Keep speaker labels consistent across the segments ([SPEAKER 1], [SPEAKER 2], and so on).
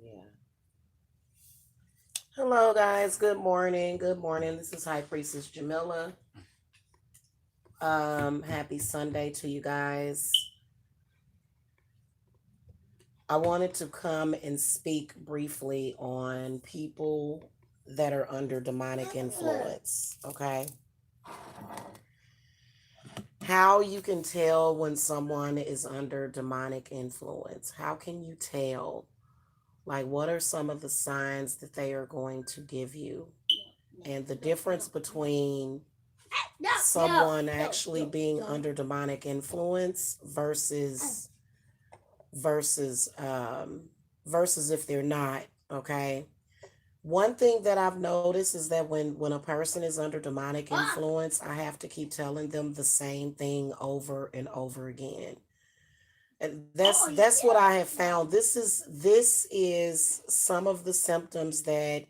[SPEAKER 1] Yeah. Hello, guys. Good morning. Good morning. This is High Priestess Jamila. Happy Sunday to you guys. I wanted to come and speak briefly on people that are under demonic influence. Okay. How you can tell when someone is under demonic influence. How can you tell? Like, what are some of the signs that they are going to give you? And the difference between someone actually being under demonic influence versus versus if they're not. Okay. One thing that I've noticed is that when a person is under demonic influence, I have to keep telling them the same thing over and over again. And that's what I have found. This is some of the symptoms that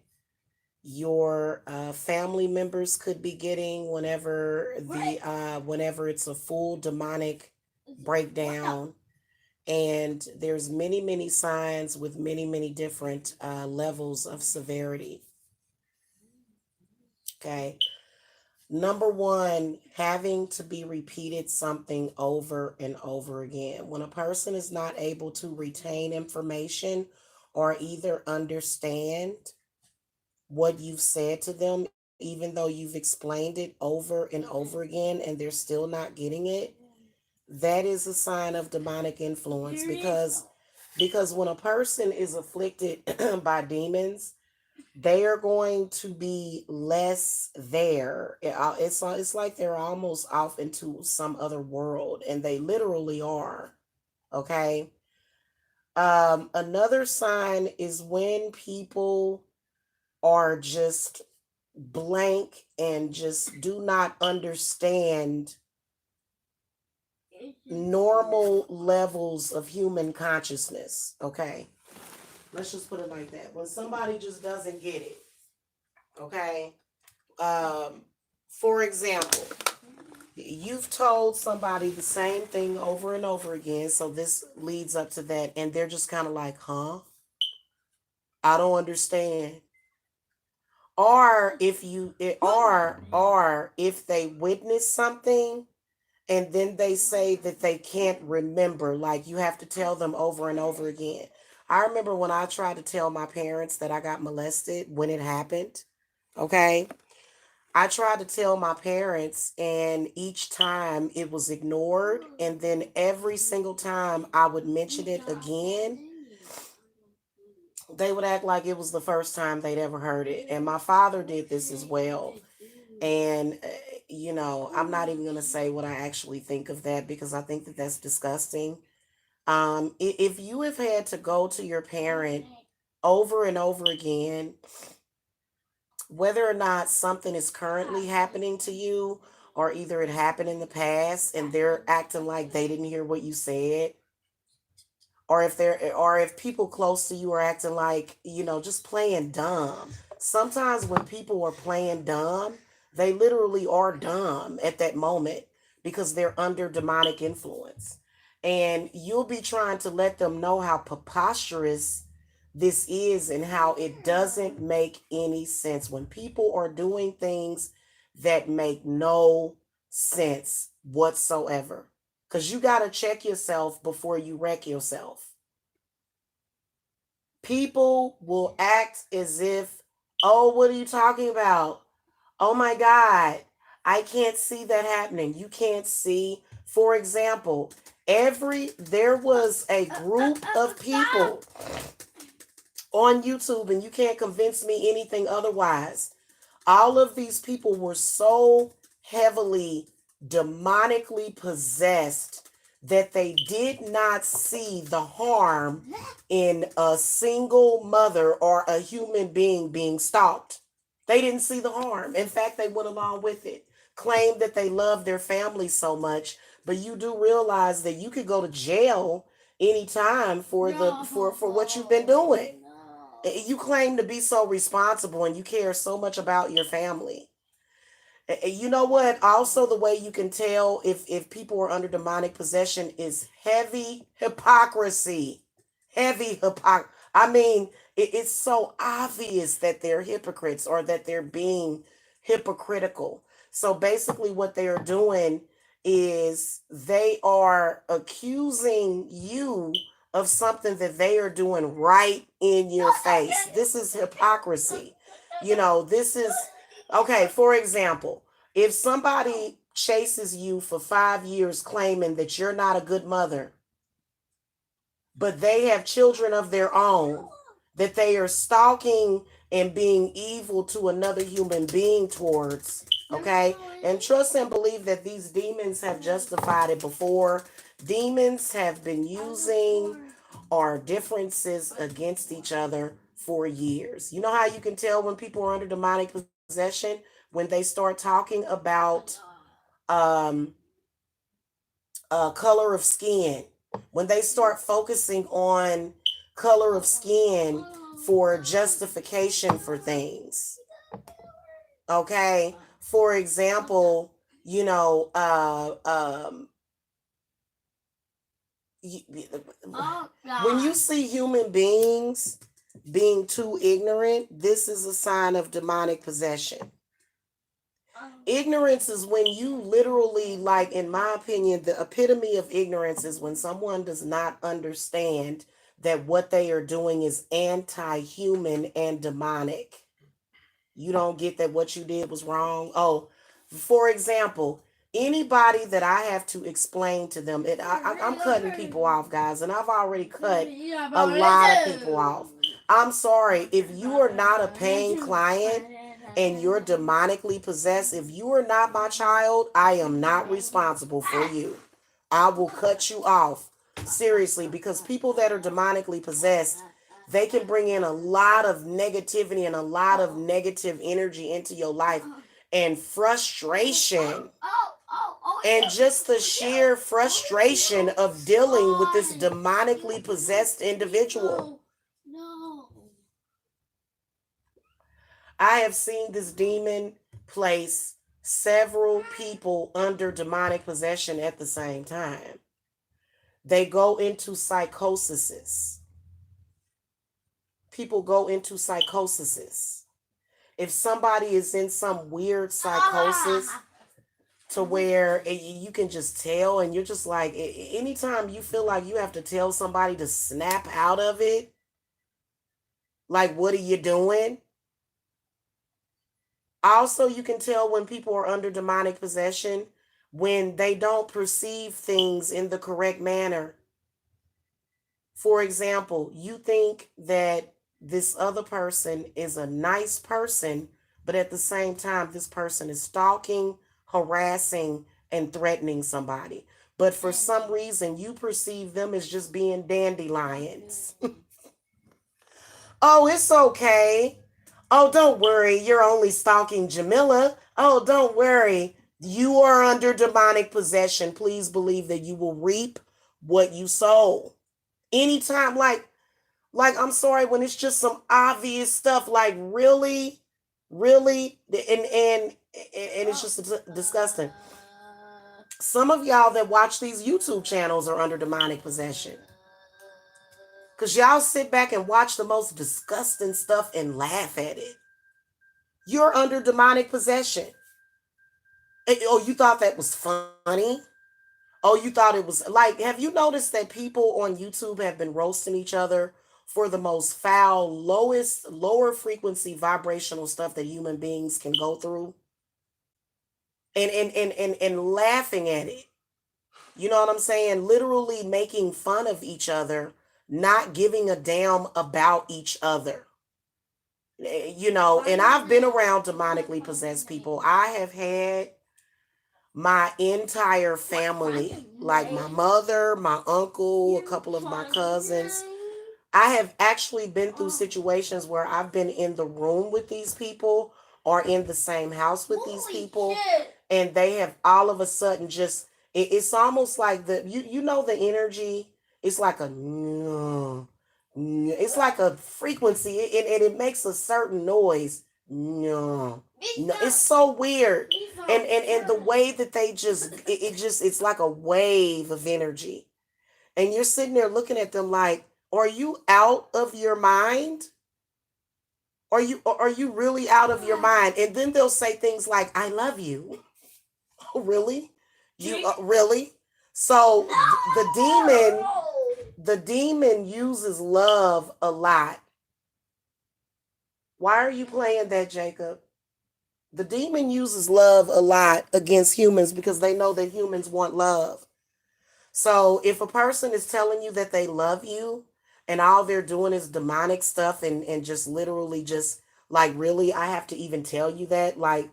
[SPEAKER 1] your family members could be getting whenever it's a full demonic breakdown. And there's many signs with many different levels of severity. Okay. Number one, having to be repeated something over and over again. When a person is not able to retain information or either understand what you've said to them, even though you've explained it over and over again and they're still not getting it, that is a sign of demonic influence because when a person is afflicted by demons, they are going to be less there. It's like they're almost off into some other world, and they literally are. Okay. Another sign is when people are just blank and just do not understand normal levels of human consciousness. Okay. Let's just put it like that. When somebody just doesn't get it. Okay. Um, for example, you've told somebody the same thing over and over again. So this leads up to that. And they're just kind of like, huh? I don't understand. Or if they witness something and then they say that they can't remember, like you have to tell them over and over again. I remember when I tried to tell my parents that I got molested when it happened. Okay. I tried to tell my parents, and each time it was ignored. And then every single time I would mention it again, they would act like it was the first time they'd ever heard it. And my father did this as well. And, I'm not even going to say what I actually think of that because I think that that's disgusting. If you have had to go to your parent over and over again, whether or not something is currently happening to you, or either it happened in the past and they're acting like they didn't hear what you said, or if people close to you are acting like, just playing dumb. Sometimes when people are playing dumb, they literally are dumb at that moment because they're under demonic influence. And you'll be trying to let them know how preposterous this is and how it doesn't make any sense when people are doing things that make no sense whatsoever. Because you got to check yourself before you wreck yourself. People will act as if, oh, what are you talking about? Oh my God, I can't see that happening. You can't see, for example, there was a group of people on YouTube, and you can't convince me anything otherwise. All of these people were so heavily demonically possessed that they did not see the harm in a single mother or a human being stalked. They didn't see the harm. In fact, they went along with it, claimed that they love their family so much. But you do realize that you could go to jail anytime for what you've been doing. You claim to be so responsible and you care so much about your family. You know what? Also, the way you can tell if people are under demonic possession is heavy hypocrisy. Heavy hypocrisy. I mean, it's so obvious that they're hypocrites or that they're being hypocritical. So basically, what they are doing is they are accusing you of something that they are doing right in your face. This is hypocrisy. This is okay. For example, if somebody chases you for 5 years claiming that you're not a good mother, but they have children of their own that they are stalking and being evil to another human being towards. Okay? And trust and believe that these demons have justified it before. Demons have been using our differences against each other for years. You know how you can tell when people are under demonic possession? When they start talking about um, color of skin, when they start focusing on color of skin for justification for things. Okay, for example, you know, when you see human beings being too ignorant, this is a sign of demonic possession. Ignorance is when you literally, like, in my opinion, the epitome of ignorance is when someone does not understand that what they are doing is anti human and demonic. You don't get that what you did was wrong. Oh, for example, anybody that I have to explain to them, I'm cutting people off, guys, and I've already cut a lot of people off. I'm sorry, if you are not a paying client and you're demonically possessed, if you are not my child, I am not responsible for you. I will cut you off. Seriously, because people that are demonically possessed, they can bring in a lot of negativity and a lot of negative energy into your life and frustration. And just the sheer frustration of dealing with this demonically possessed individual. I have seen this demon place several people under demonic possession at the same time. They go into psychosis. People go into psychosis. If somebody is in some weird psychosis to where you can just tell, and you're just like, anytime you feel like you have to tell somebody to snap out of it, like, what are you doing? Also, you can tell when people are under demonic possession when they don't perceive things in the correct manner. For example, you think that this other person is a nice person, but at the same time, this person is stalking, harassing, and threatening somebody. But for some reason, you perceive them as just being dandelions. Oh, it's okay. Oh, don't worry. You're only stalking Jamila. Oh, don't worry. You are under demonic possession. Please believe that you will reap what you sow. Anytime, I'm sorry, when it's just some obvious stuff, like, really, and it's just disgusting. Some of y'all that watch these YouTube channels are under demonic possession. Because y'all sit back and watch the most disgusting stuff and laugh at it. You're under demonic possession. Oh, you thought that was funny? Oh, you thought it was like, have you noticed that people on YouTube have been roasting each other for the most foul, lower frequency vibrational stuff that human beings can go through? And laughing at it. You know what I'm saying? Literally making fun of each other, not giving a damn about each other. And I've been around demonically possessed people. I have had my entire family, like my mother, my uncle, a couple of my cousins. I have actually been through situations where I've been in the room with these people or in the same house with these people, and they have all of a sudden just, it's almost like the energy. It's like it's like a frequency, and it makes a certain noise. No, no, it's so weird, and the way that they just it's like a wave of energy, and you're sitting there looking at them like, Are you out of your mind? Are you really out of your mind? And then they'll say things like, "I love you." Oh, really? You really? So the demon uses love a lot. Why are you playing that, Jacob? The demon uses love a lot against humans because they know that humans want love. So if a person is telling you that they love you and all they're doing is demonic stuff and just literally just like, really, I have to even tell you that? Like,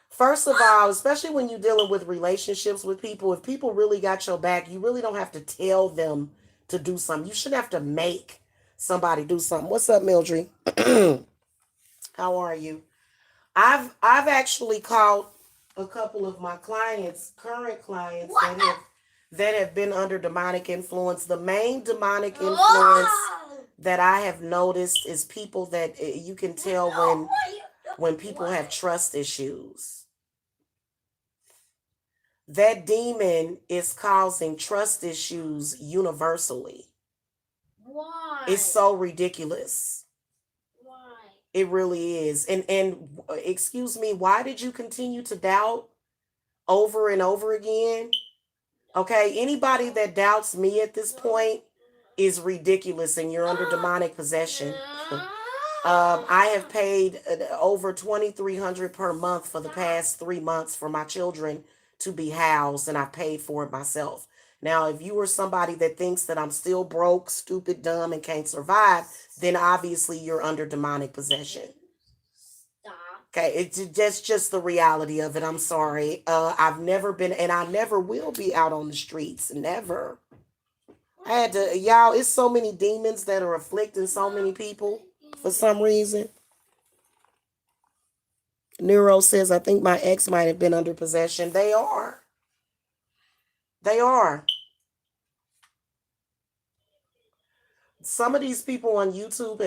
[SPEAKER 1] first of all, especially when you're dealing with relationships with people, if people really got your back, you really don't have to tell them to do something. You shouldn't have to make somebody do something. What's up, Mildred? How are you? I've actually called a couple of my clients, current clients that have been under demonic influence. The main demonic influence that I have noticed is people that you can tell when people have trust issues. That demon is causing trust issues universally. Why? It's so ridiculous. Why? It really is. And excuse me, why did you continue to doubt over and over again? Okay, anybody that doubts me at this point is ridiculous and you're under demonic possession. I have paid over 2,300 per month for the past 3 months for my children to be housed, and I paid for it myself. Now, if you are somebody that thinks that I'm still broke, stupid, dumb, and can't survive, then obviously you're under demonic possession. Okay, it's just the reality of it. I'm sorry. I've never been, and I never will be out on the streets. Never. I had to, y'all. It's so many demons that are afflicting so many people for some reason. Neuro says, I think my ex might have been under possession. They are. They are. Some of these people on YouTube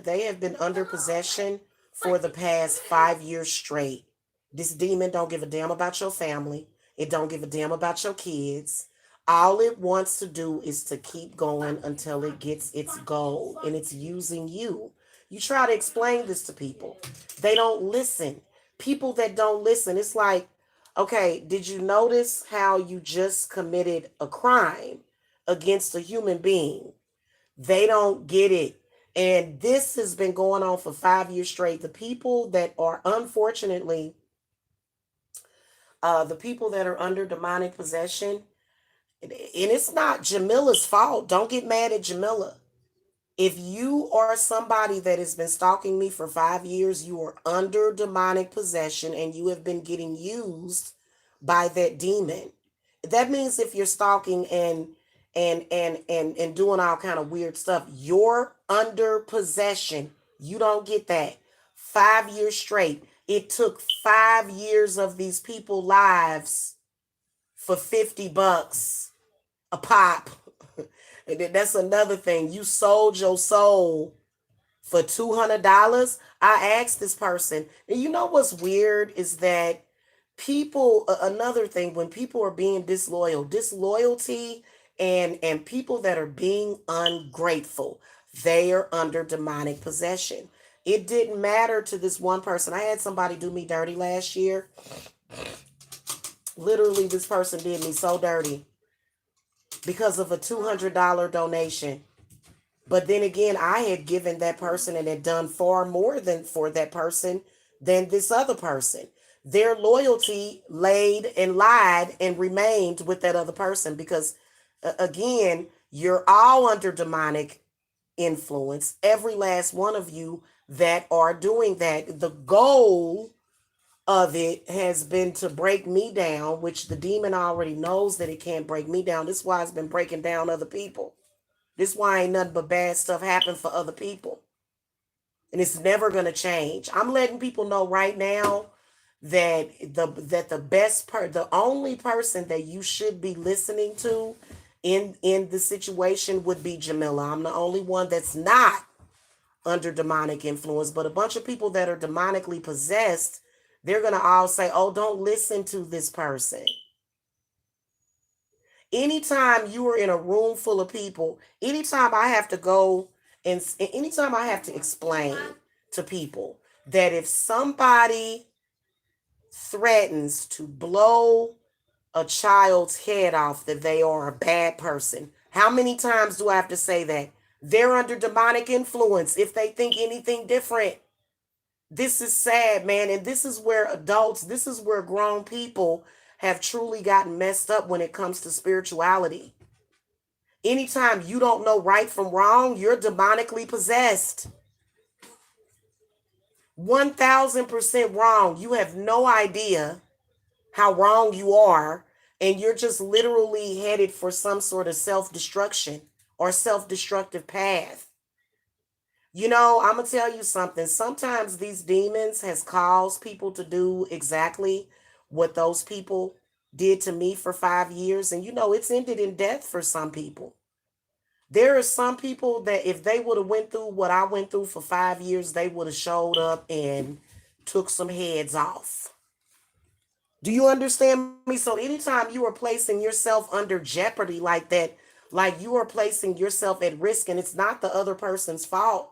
[SPEAKER 1] they have been under possession for the past 5 years straight. This demon don't give a damn about your family. It don't give a damn about your kids. All it wants to do is to keep going until it gets its goal, and it's using you. You try to explain this to people. They don't listen. People that don't listen, it's like, okay, did you notice how you just committed a crime against a human being? They don't get it. And this has been going on for 5 years straight. The people that are, unfortunately, the people that are under demonic possession, and it's not Jamila's fault. Don't get mad at Jamila. If you are somebody that has been stalking me for 5 years, you are under demonic possession and you have been getting used by that demon. That means if you're stalking and doing all kind of weird stuff, you're under possession. You don't get that. 5 years straight. It took 5 years of these people's lives for $50 a pop. And then that's another thing. You sold your soul for $200. I asked this person, and you know what's weird is that people, another thing, when people are being disloyalty and people that are being ungrateful, they are under demonic possession. It didn't matter to this one person. I had somebody do me dirty last year. Literally, this person did me so dirty because of a $200 donation. But then again, I had given that person and had done far more than for that person than this other person. Their loyalty laid and lied and remained with that other person because, again, you're all under demonic influence. Every last one of you that are doing that. The goal of it has been to break me down, which the demon already knows that it can't break me down. This is why it's been breaking down other people. This is why ain't nothing but bad stuff happen for other people. And it's never gonna change. I'm letting people know right now that the only person that you should be listening to in the situation would be Jamila. I'm the only one that's not under demonic influence, but a bunch of people that are demonically possessed, they're gonna all say, oh, don't listen to this person. Anytime you are in a room full of people, anytime I have to go and anytime I have to explain to people that if somebody threatens to blow a child's head off, that they are a bad person. How many times do I have to say that? They're under demonic influence if they think anything different. This is sad, man. And this is where adults, this is where grown people have truly gotten messed up when it comes to spirituality. Anytime you don't know right from wrong, you're demonically possessed. 1000% wrong. You have no idea how wrong you are, and you're just literally headed for some sort of self destruction or self destructive path. I'm gonna tell you something. Sometimes these demons has caused people to do exactly what those people did to me for 5 years, and it's ended in death for some people. There are some people that if they would have went through what I went through for 5 years, they would have showed up and took some heads off. Do you understand me? So anytime you are placing yourself under jeopardy like that, like you are placing yourself at risk, and it's not the other person's fault.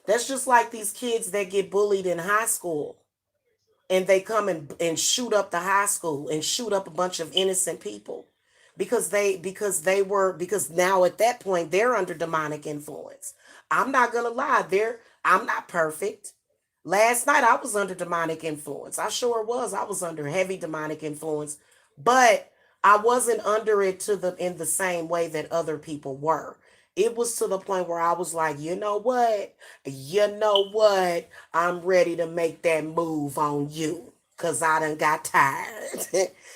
[SPEAKER 1] That's just like these kids that get bullied in high school, and they come and shoot up the high school and shoot up a bunch of innocent people because now at that point they're under demonic influence. I'm not gonna lie, I'm not perfect. Last night I was under demonic influence. I sure was. I was under heavy demonic influence, but I wasn't under it to the in the same way that other people were. It was to the point where I was like, you know what? I'm ready to make that move on you because I done got tired.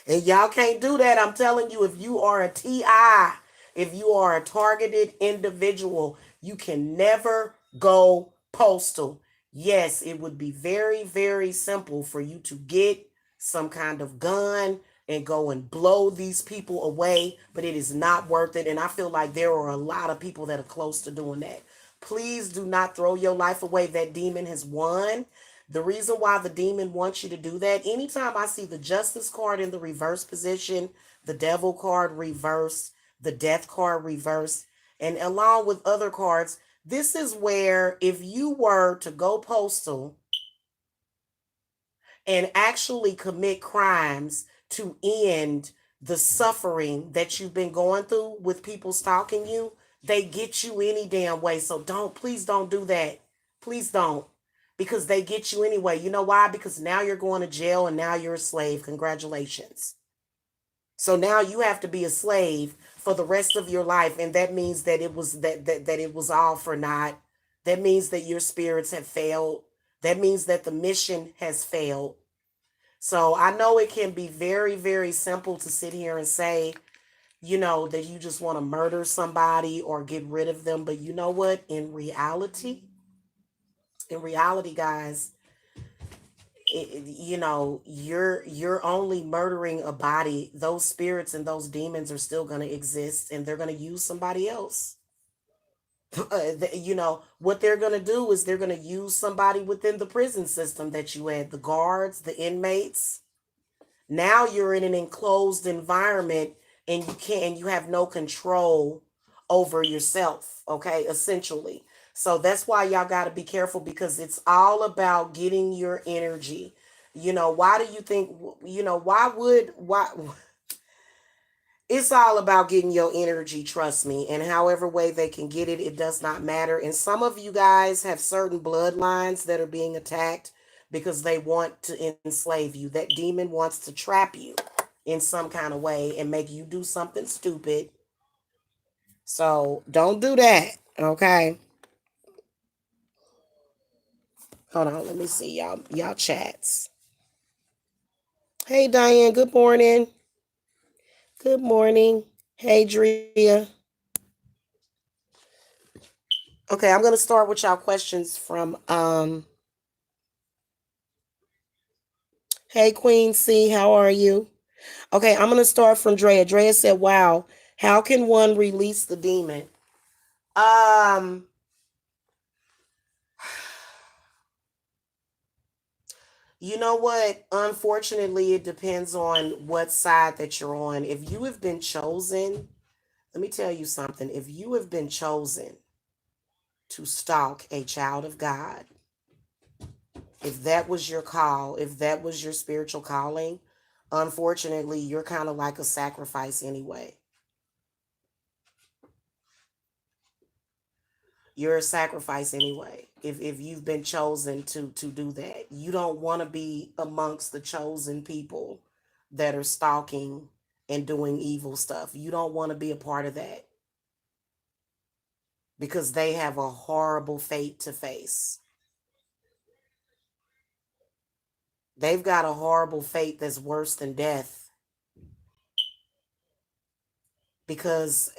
[SPEAKER 1] And y'all can't do that. I'm telling you, if you are a TI, if you are a targeted individual, you can never go postal. Yes, it would be very, very simple for you to get some kind of gun and go and blow these people away, but it is not worth it. And I feel like there are a lot of people that are close to doing that. Please do not throw your life away. That demon has won. The reason why the demon wants you to do that, anytime I see the justice card in the reverse position, the devil card reversed, the death card reversed, and along with other cards, this is where if you were to go postal and actually commit crimes to end the suffering that you've been going through with people stalking you, they get you any damn way. So please don't do that. Please don't. Because they get you anyway. You know why? Because now you're going to jail and now you're a slave. Congratulations. So now you have to be a slave for the rest of your life, and that means that it was all for naught. That means that your spirits have failed. That means that the mission has failed. So I know it can be very, very simple to sit here and say, that you just want to murder somebody or get rid of them. But you know what? In reality, guys, you're only murdering a body. Those spirits and those demons are still going to exist, and they're going to use somebody else. What they're going to do is they're going to use somebody within the prison system that you had, the guards, the inmates. Now you're in an enclosed environment, and you have no control over yourself, okay, essentially. So that's why y'all got to be careful, because it's all about getting your energy. Why do you think, why it's all about getting your energy, trust me. And however way they can get it, it does not matter. And some of you guys have certain bloodlines that are being attacked because they want to enslave you. That demon wants to trap you in some kind of way and make you do something stupid. So don't do that, okay? Hold on, let me see y'all chats. Hey Diane, good morning. Good morning. Hey Drea. Okay, I'm gonna start with y'all questions from hey Queen C, how are you? Okay, I'm gonna start from Drea. Drea said, wow, how can one release the demon? Um You know what? Unfortunately, it depends on what side that you're on. If you have been chosen, let me tell you something. If you have been chosen to stalk a child of God, if that was your call, if that was your spiritual calling, unfortunately, you're kind of like a sacrifice anyway. You're a sacrifice anyway. If you've been chosen to do that, you don't want to be amongst the chosen people that are stalking and doing evil stuff. You don't want to be a part of that because they have a horrible fate to face. They've got a horrible fate that's worse than death because,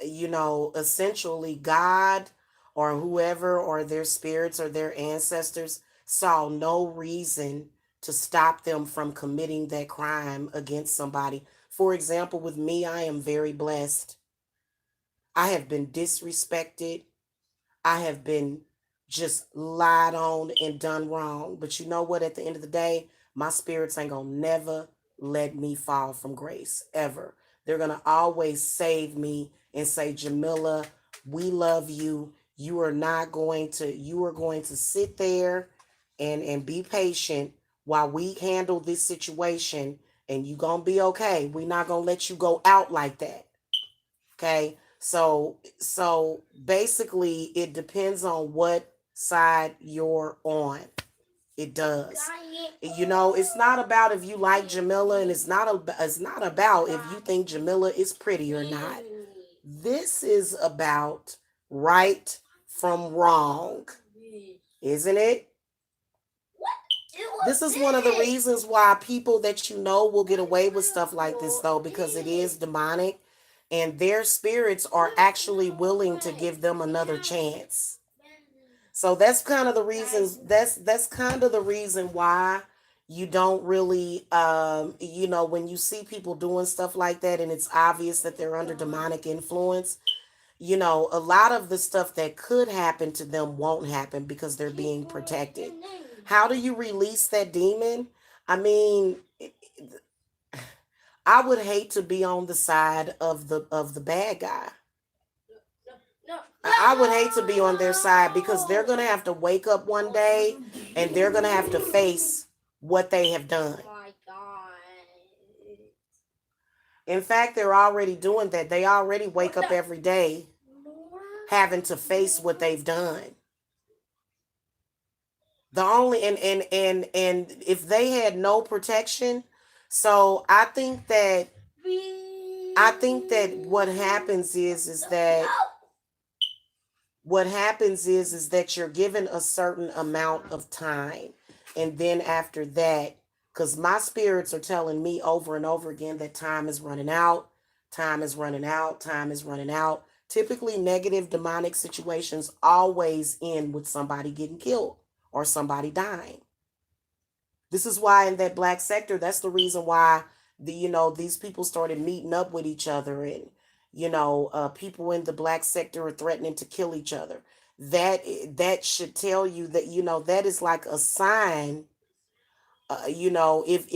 [SPEAKER 1] essentially God or whoever or their spirits or their ancestors saw no reason to stop them from committing that crime against somebody. For example, with me, I am very blessed. I have been disrespected. I have been just lied on and done wrong. But you know what? At the end of the day, my spirits ain't gonna never let me fall from grace ever. They're gonna always save me and say, Jamila, we love you. You are going to sit there and be patient while we handle this situation and you gonna be okay. We're not gonna let you go out like that. Okay. So basically it depends on what side you're on. It does. It's not about if you like Jamila, and it's not about if you think Jamila is pretty or not. This is about right from wrong. Isn't it? This is one of the reasons why people that will get away with stuff like this, though, because it is demonic and their spirits are actually willing to give them another chance. So that's kind of the reasons that's kind of the reason why you don't really when you see people doing stuff like that and it's obvious that they're under demonic influence, a lot of the stuff that could happen to them won't happen because they're being protected. How do you release that demon? I mean, I would hate to be on the side of the bad guy. I would hate to be on their side because they're going to have to wake up one day and they're going to have to face what they have done. In fact, they're already doing that. They already wake up every day having to face what they've done. The only and if they had no protection, so I think that what happens is that you're given a certain amount of time, and then after that, because my spirits are telling me over and over again that time is running out, time is running out, time is running out. Typically negative demonic situations always end with somebody getting killed or somebody dying. This is why in that black sector, that's the reason why these people started meeting up with each other, and people in the black sector are threatening to kill each other. That should tell you that that is like a sign. If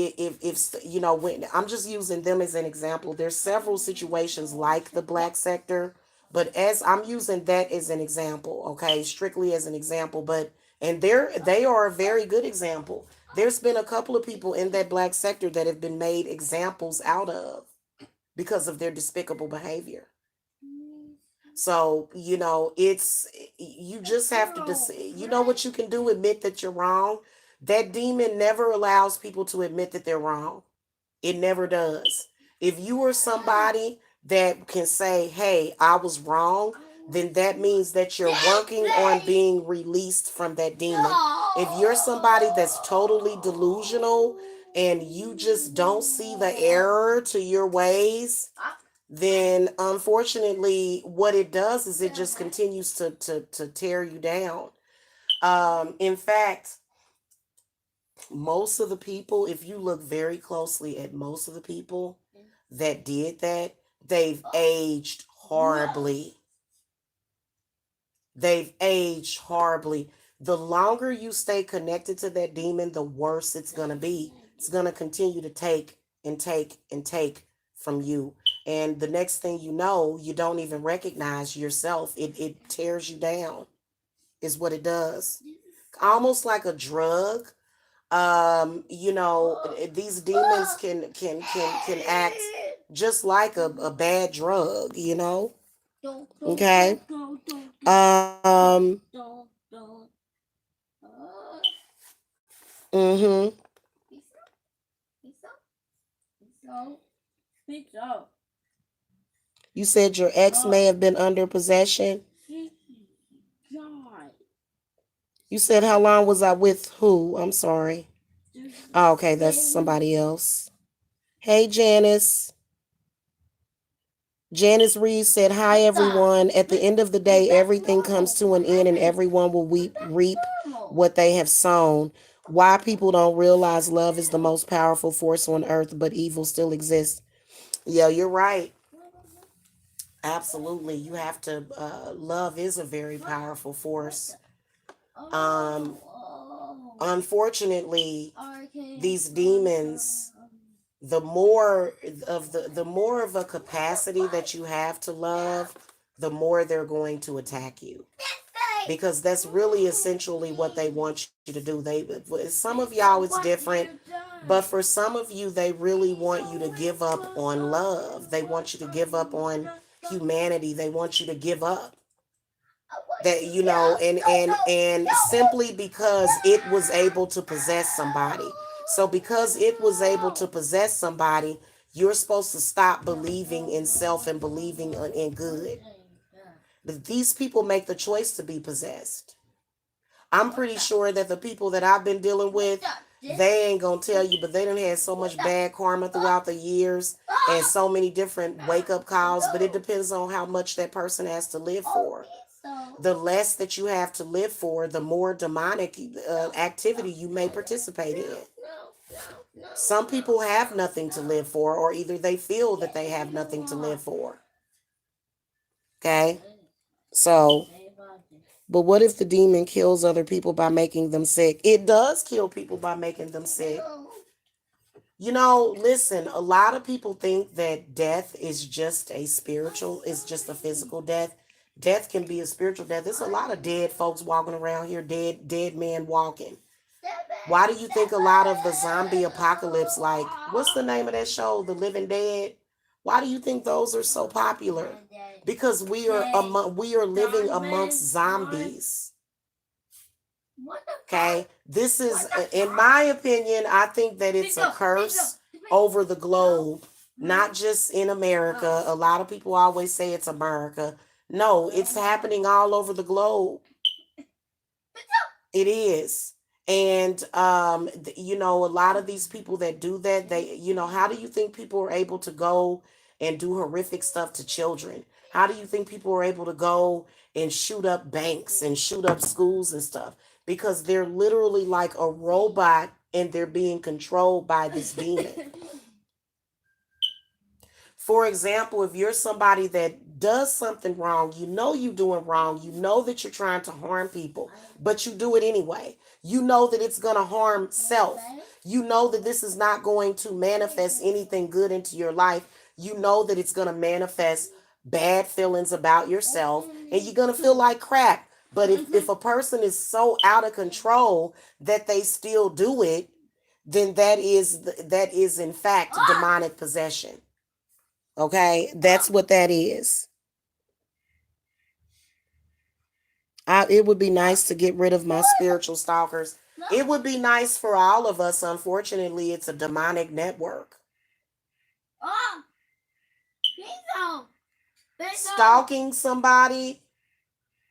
[SPEAKER 1] when I'm just using them as an example, there's several situations like the black sector, but as I'm using that as an example, okay, strictly as an example, but and they are a very good example. There's been a couple of people in that black sector that have been made examples out of because of their despicable behavior. So, it's you just have to you know what you can do, admit that you're wrong. That demon never allows people to admit that they're wrong. It never does. If you are somebody that can say, "Hey, I was wrong," then that means that you're working on being released from that demon. If you're somebody that's totally delusional and you just don't see the error to your ways, then unfortunately what it does is it just continues to tear you down. In fact, most of the people, if you look very closely at most of the people that did that, they've aged horribly. They've aged horribly. The longer you stay connected to that demon, the worse it's going to be. It's going to continue to take and take and take from you. And the next thing you know, you don't even recognize yourself. It tears you down, is what it does. Almost like a drug. These demons can act just like a bad drug, you know? Okay. Mm-hmm. You said your ex may have been under possession. You said how long was I with who? I'm sorry. Oh, okay, that's somebody else. Hey, Janice. Janice Reed said, "Hi, everyone. At the end of the day, everything comes to an end and everyone will reap what they have sown. Why people don't realize love is the most powerful force on earth, but evil still exists." Yeah, you're right. Absolutely. You have to, love is a very powerful force. Um, Unfortunately, these demons, the more of a capacity that you have to love, the more they're going to attack you, because that's really essentially what they want you to do. Some of y'all it's different, but for some of you they really want you to give up on love. They want you to give up on humanity. They want you to give up that, and simply because it was able to possess somebody. So because it was able to possess somebody, you're supposed to stop believing in self and believing in good. But these people make the choice to be possessed. I'm pretty sure that the people that I've been dealing with, they ain't gonna tell you, but they done had so much bad karma throughout the years and so many different wake up calls. But it depends on how much that person has to live for. The less that you have to live for, the more demonic activity you may participate in. Some people have nothing to live for, or either they feel that they have nothing to live for. Okay? So, but what if the demon kills other people by making them sick? It does kill people by making them sick. Listen, a lot of people think that death is just it's just a physical death. Death can be a spiritual death. There's a lot of dead folks walking around here, dead men walking. Why do you think a lot of the zombie apocalypse, like, what's the name of that show, The Living Dead? Why do you think those are so popular? Because we are living amongst zombies. Okay, this is, in my opinion, I think that it's a curse over the globe, not just in America. A lot of people always say it's America. No, it's happening all over the globe. It is. And a lot of these people that do that, how do you think people are able to go and do horrific stuff to children? How do you think people are able to go and shoot up banks and shoot up schools and stuff? Because they're literally like a robot and they're being controlled by this demon. For example, if you're somebody that does something wrong, you know you're doing wrong, you know that you're trying to harm people, but you do it anyway. You know that it's going to harm self. You know that this is not going to manifest anything good into your life. You know that it's going to manifest bad feelings about yourself and you're going to feel like crap. But if a person is so out of control that they still do it, then that is in fact demonic possession. Okay, that's what that is. It would be nice to get rid of my spiritual stalkers. It would be nice for all of us. Unfortunately, it's a demonic network. Stalking somebody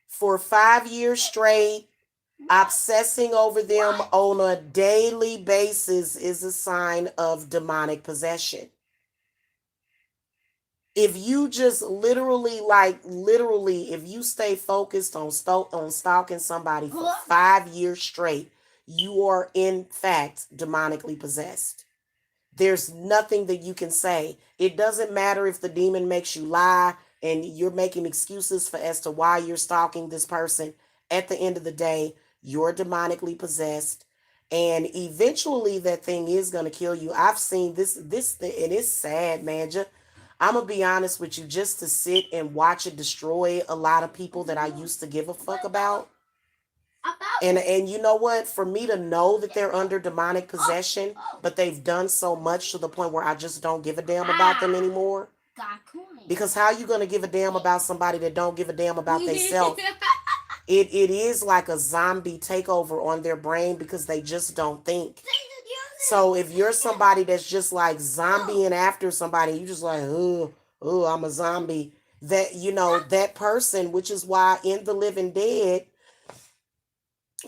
[SPEAKER 1] for 5 years straight, obsessing over them on a daily basis is a sign of demonic possession. If you just literally, if you stay focused on stalking somebody for 5 years straight, you are in fact demonically possessed. There's nothing that you can say. It doesn't matter if the demon makes you lie and you're making excuses for as to why you're stalking this person. At the end of the day, you're demonically possessed, and eventually that thing is going to kill you. I've seen this thing, and it's sad, man. I'm gonna be honest with you, just to sit and watch it destroy a lot of people that I used to give a fuck about. And you know what? For me to know that they're under demonic possession, but they've done so much to the point where I just don't give a damn about them anymore. Because how you gonna give a damn about somebody that don't give a damn about themselves? It is like a zombie takeover on their brain because they just don't think. So if you're somebody that's just like zombieing after somebody, you just like, oh, I'm a zombie. That that person, which is why in The Living Dead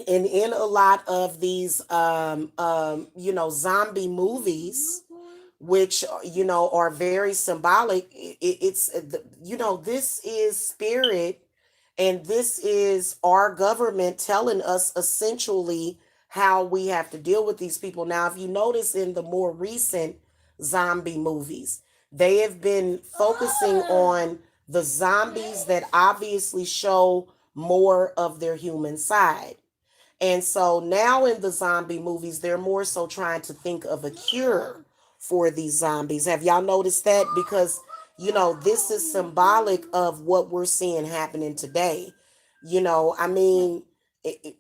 [SPEAKER 1] and in a lot of these zombie movies, which are very symbolic, it's this is spirit, and this is our government telling us essentially how we have to deal with these people. Now, if you notice in the more recent zombie movies, they have been focusing on the zombies that obviously show more of their human side. And so now in the zombie movies, they're more so trying to think of a cure for these zombies. Have y'all noticed that? Because, this is symbolic of what we're seeing happening today. I mean,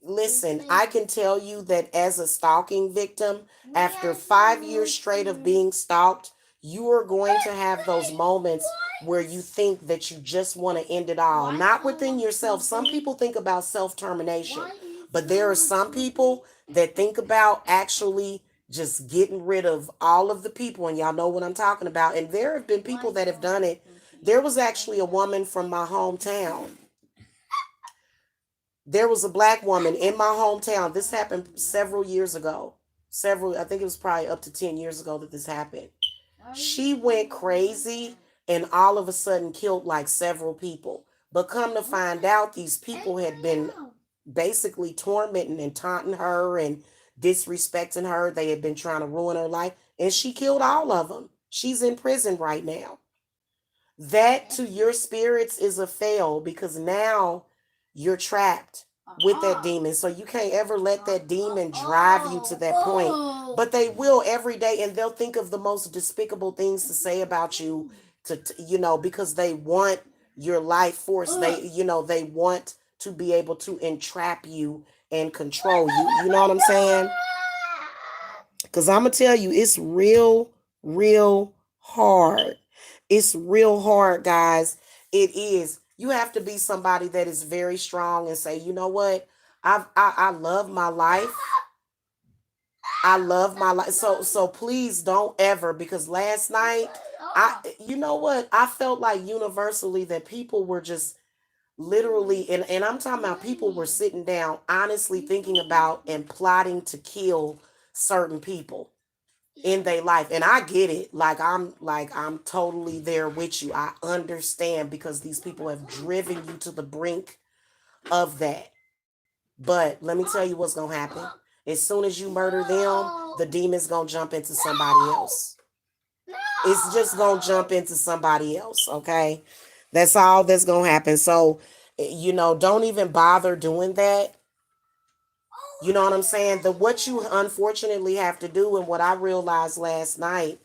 [SPEAKER 1] listen, I can tell you that as a stalking victim, after 5 years straight of being stalked, you are going to have those moments where you think that you just want to end it all. Not within yourself. Some people think about self-termination, but there are some people that think about actually just getting rid of all of the people, and y'all know what I'm talking about. And there have been people that have done it. There was actually a woman from my hometown. There was a black woman in my hometown. This happened several years ago. I think it was probably up to 10 years ago that this happened. She went crazy and all of a sudden killed like several people. But come to find out, these people had been basically tormenting and taunting her and disrespecting her. They had been trying to ruin her life, and she killed all of them. She's in prison right now. That to your spirits is a fail, because now you're trapped with that demon. So you can't ever let that demon drive you to that point. But they will every day, and they'll think of the most despicable things to say about you because they want your life force. They want to be able to entrap you and control you. You know what I'm saying? Because I'm going to tell you, it's real, real hard. It's real hard, guys. It is. You have to be somebody that is very strong and say, you know what? I love my life. I love my life. So please don't ever, because last night, you know what? I felt like universally that people were just literally, and I'm talking about people were sitting down honestly thinking about and plotting to kill certain people in their life. And I get it. I'm totally there with you. I understand, because these people have driven you to the brink of that. But let me tell you what's gonna happen. As soon as you murder them, the demon's gonna jump into somebody else. It's just gonna jump into somebody else, okay? That's all that's gonna happen. So, don't even bother doing that. You know what I'm saying? What you unfortunately have to do, and what I realized last night,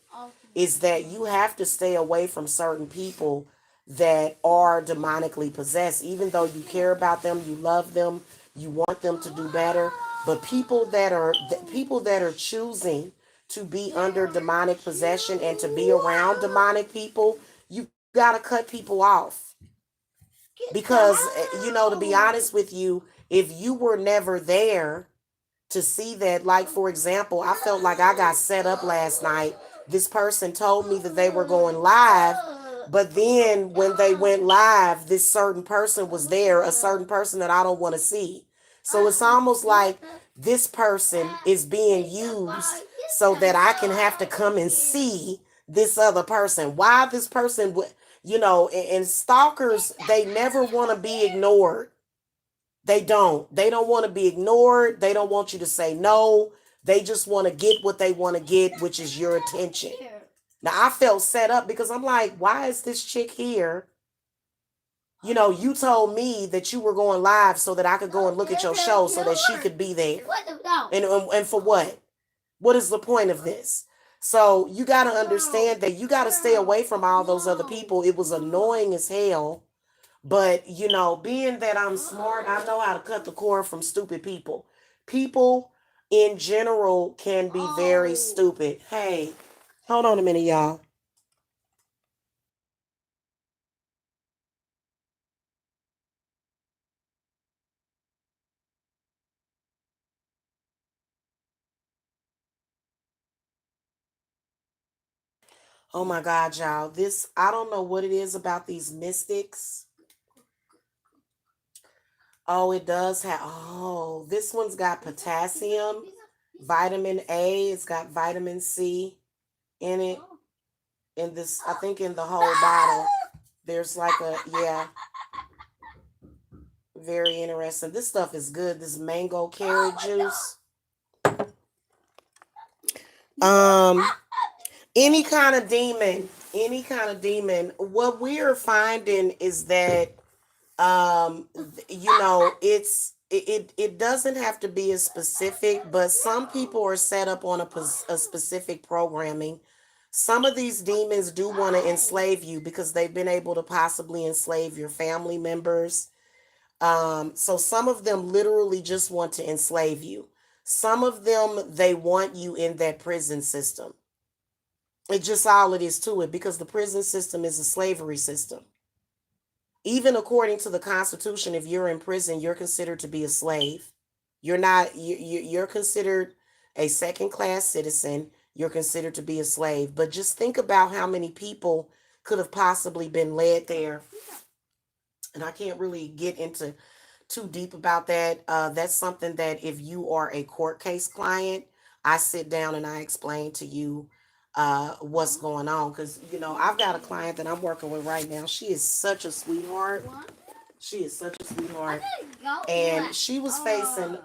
[SPEAKER 1] is that you have to stay away from certain people that are demonically possessed. Even though you care about them, you love them, you want them to do better, but people that are choosing to be under demonic possession and to be around demonic people, you got to cut people off. Because to be honest with you, if you were never there to see that, like, for example, I felt like I got set up last night. This person told me that they were going live, but then when they went live, this certain person was there, a certain person that I don't want to see. So it's almost like this person is being used so that I can have to come and see this other person. Why this person would, and stalkers, they never want to be ignored. They don't. They don't want to be ignored. They don't want you to say no. They just want to get what they want to get, which is your attention. Now, I felt set up because I'm like, why is this chick here? You told me that you were going live so that I could go and look at your show so that she could be there. And for what? What is the point of this? So you got to understand that you got to stay away from all those other people. It was annoying as hell. But, being that I'm smart, I know how to cut the cord from stupid people. People in general can be very stupid. Hey, hold on a minute, y'all. Oh my God, y'all. I don't know what it is about these mystics. Oh, it does have, this one's got potassium, vitamin A, it's got vitamin C in it. In this, I think in the whole bottle, there's like yeah, very interesting. This stuff is good. This mango carrot juice. Um, any kind of demon. What we are finding is that it doesn't have to be as specific, but some people are set up on a specific programming. Some of these demons do want to enslave you because they've been able to possibly enslave your family members. So some of them literally just want to enslave you. Some of them, they want you in that prison system. It's just all it is to it, because the prison system is a slavery system. Even according to the Constitution, if you're in prison, you're considered to be a slave. You're not. You're considered a second class citizen. You're considered to be a slave. But just think about how many people could have possibly been led there. And I can't really get into too deep about that. That's something that if you are a court case client, I sit down and I explain to you what's going on. Because, I've got a client that I'm working with right now. She is such a sweetheart. She is such a sweetheart. And she was facing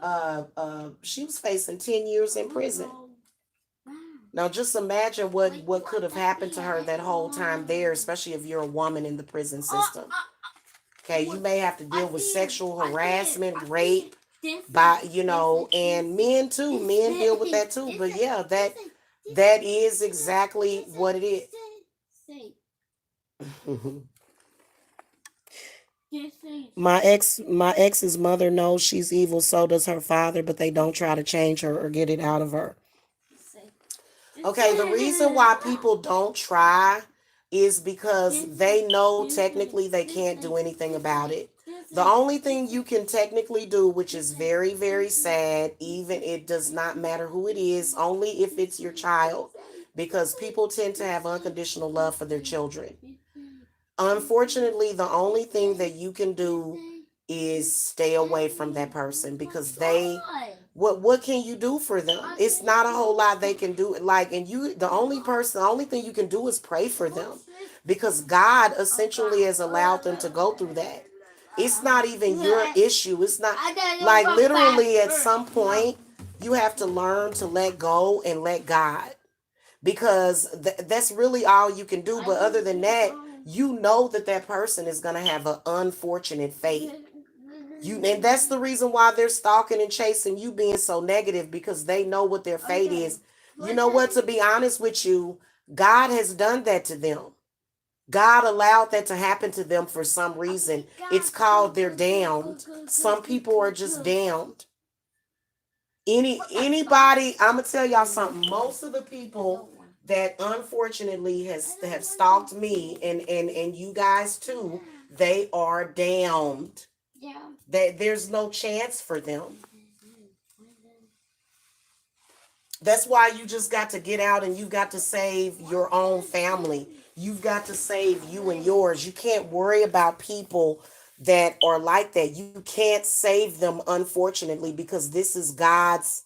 [SPEAKER 1] 10 years in prison. Now just imagine what could have happened to her that whole time there, especially if you're a woman in the prison system. Okay, you may have to deal with sexual harassment, rape, and men too. Men deal with that too. But yeah, that is exactly what it is. My ex's mother knows she's evil, so does her father, but they don't try to change her or get it out of her. Okay, the reason why people don't try is because they know technically they can't do anything about it. The only thing you can technically do, which is very, very sad, even it does not matter who it is, only if it's your child, because people tend to have unconditional love for their children. Unfortunately, the only thing that you can do is stay away from that person, because what can you do for them? It's not a whole lot they can do. Like, and you, the only thing you can do is pray for them, because God essentially has allowed them to go through that. It's not even your issue. It's not, like, literally at some point you have to learn to let go and let God, because that's really all you can do. But other than that, that person is going to have an unfortunate fate. And that's the reason why they're stalking and chasing you, being so negative, because they know what their fate is. You know what? To be honest with you, God has done that to them. God allowed that to happen to them for some reason. It's called they're damned. Some people are just damned. Anybody, I'm gonna tell y'all something. Most of the people that unfortunately have stalked me, and you guys too, they are damned. That there's no chance for them. That's why you just got to get out and you got to save your own family. You've got to save you and yours. You can't worry about people that are like that. You can't save them, unfortunately, because this is God's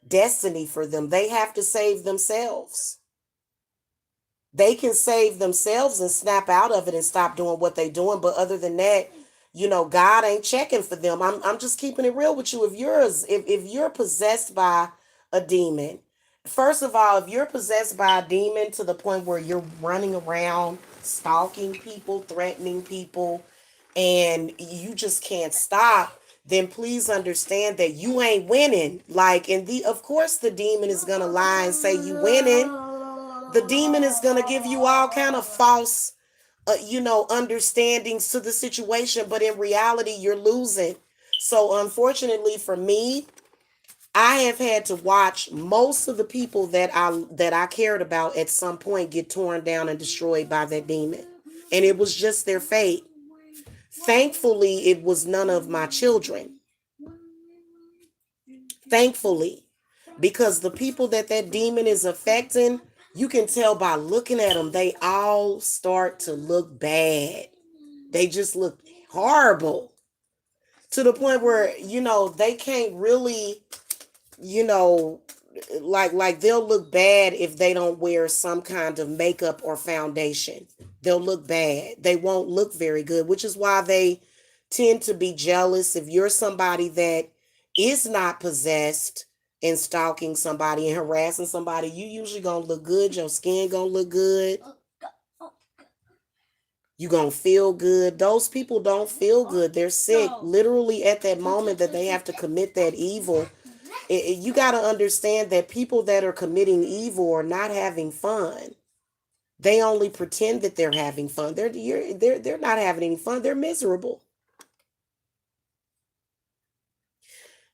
[SPEAKER 1] destiny for them. They have to save themselves. They can save themselves and snap out of it and stop doing what they're doing. But other than that, God ain't checking for them. I'm just keeping it real with you. If you're possessed by a demon, first of all, if you're possessed by a demon to the point where you're running around stalking people, threatening people, and you just can't stop, then please understand that you ain't winning. Like, and of course the demon is gonna lie and say you winning. The demon is gonna give you all kind of false understandings to the situation, but in reality you're losing. So unfortunately for me, I have had to watch most of the people that I cared about at some point get torn down and destroyed by that demon. And it was just their fate. Thankfully, it was none of my children. Thankfully, because the people that demon is affecting, you can tell by looking at them, they all start to look bad. They just look horrible to the point where, they can't really, you know, like they'll look bad if they don't wear some kind of makeup or foundation. They'll look bad. They won't look very good, which is why they tend to be jealous. If you're somebody that is not possessed and stalking somebody and harassing somebody, you usually gonna look good. Your skin gonna look good. You gonna feel good. Those people don't feel good. They're sick. Literally at that moment that they have to commit that evil. You got to understand that people that are committing evil are not having fun. They only pretend that they're having fun. They're not having any fun. They're miserable.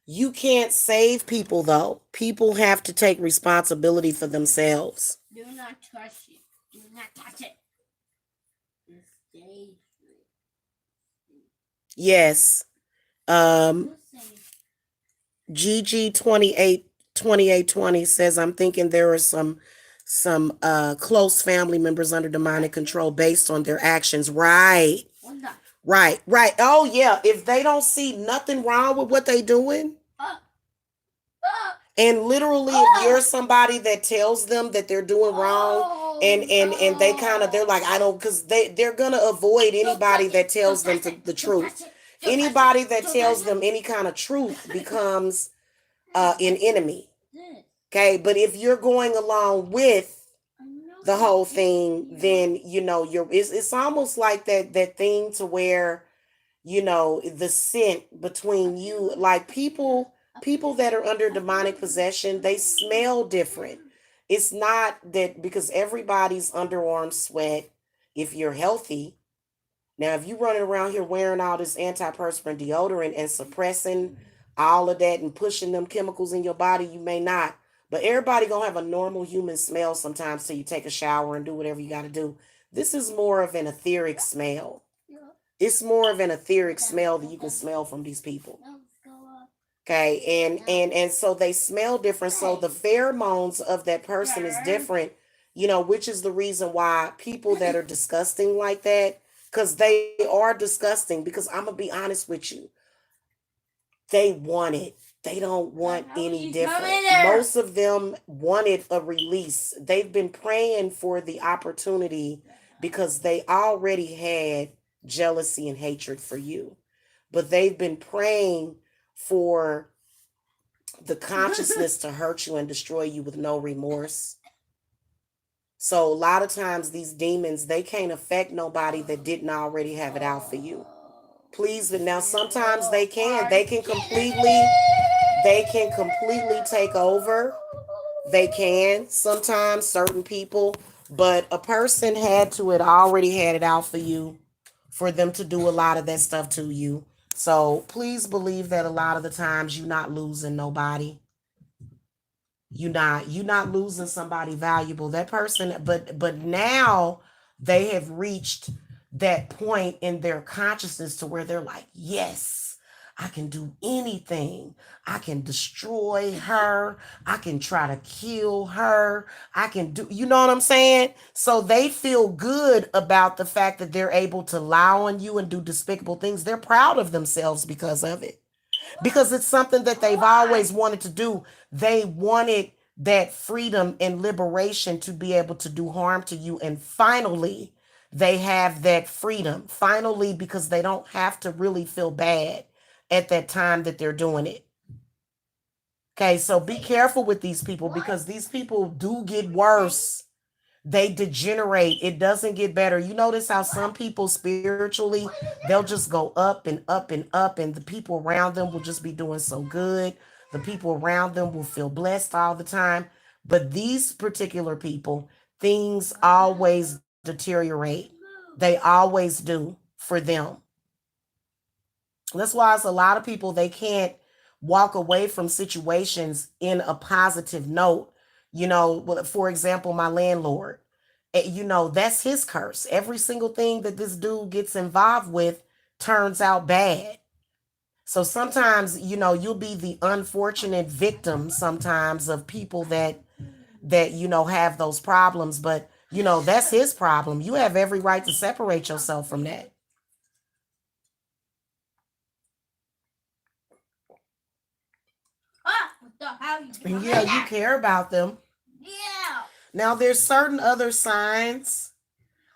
[SPEAKER 1] You can't save people though. People have to take responsibility for themselves.
[SPEAKER 2] Do not touch it. Do not touch it.
[SPEAKER 1] Yes. GG 2820 says, I'm thinking there are some close family members under demonic control based on their actions. Right. Right. Oh yeah. If they don't see nothing wrong with what they doing, and literally if you're somebody that tells them that they're doing wrong, and they're like, I don't, because they're gonna avoid anybody that tells them the truth. Anybody that tells them any kind of truth becomes an enemy. Okay, but if you're going along with the whole thing, then it's almost like that thing to where the scent between you, like people that are under demonic possession, they smell different. It's not that because everybody's underarm sweat if you're healthy. Now, if you running around here wearing all this antiperspirant deodorant and suppressing all of that and pushing them chemicals in your body, you may not. But everybody gonna have a normal human smell sometimes till you take a shower and do whatever you gotta do. This is more of an etheric smell. It's more of an etheric smell that you can smell from these people. Okay, and so they smell different. So the pheromones of that person is different, which is the reason why people that are disgusting like that, because they are disgusting, because I'm gonna be honest with you, they want it. They don't want any different. Most of them wanted a release. They've been praying for the opportunity because they already had jealousy and hatred for you. But they've been praying for the consciousness to hurt you and destroy you with no remorse. So a lot of times these demons, they can't affect nobody that didn't already have it out for you. Please, but now sometimes they can. They can completely take over. They can sometimes, certain people, but a person had already had it out for you for them to do a lot of that stuff to you. So please believe that a lot of the times you're not losing nobody. You're not losing somebody valuable. That person, but now they have reached that point in their consciousness to where they're like, yes, I can do anything. I can destroy her. I can try to kill her. I can do, you know what I'm saying? So they feel good about the fact that they're able to lie on you and do despicable things. They're proud of themselves because of it, because it's something that they've always wanted to do. They wanted that freedom and liberation to be able to do harm to you. And finally, they have that freedom. Finally, because they don't have to really feel bad at that time that they're doing it. Okay, so be careful with these people because these people do get worse. they degenerate. It doesn't get better. You notice how some people spiritually, they'll just go up and up and up, and the people around them will just be doing so good. The people around them will feel blessed all the time. But these particular people, things always deteriorate. They always do for them. That's why it's a lot of people, they can't walk away from situations in a positive note. For example, my landlord, that's his curse. Every single thing that this dude gets involved with turns out bad. So sometimes, you'll be the unfortunate victim sometimes of people that have those problems, but that's his problem. You have every right to separate yourself from that.
[SPEAKER 2] What the hell you
[SPEAKER 1] And
[SPEAKER 2] doing
[SPEAKER 1] yeah, you
[SPEAKER 2] that?
[SPEAKER 1] care about them.
[SPEAKER 2] Yeah.
[SPEAKER 1] Now, there's certain other signs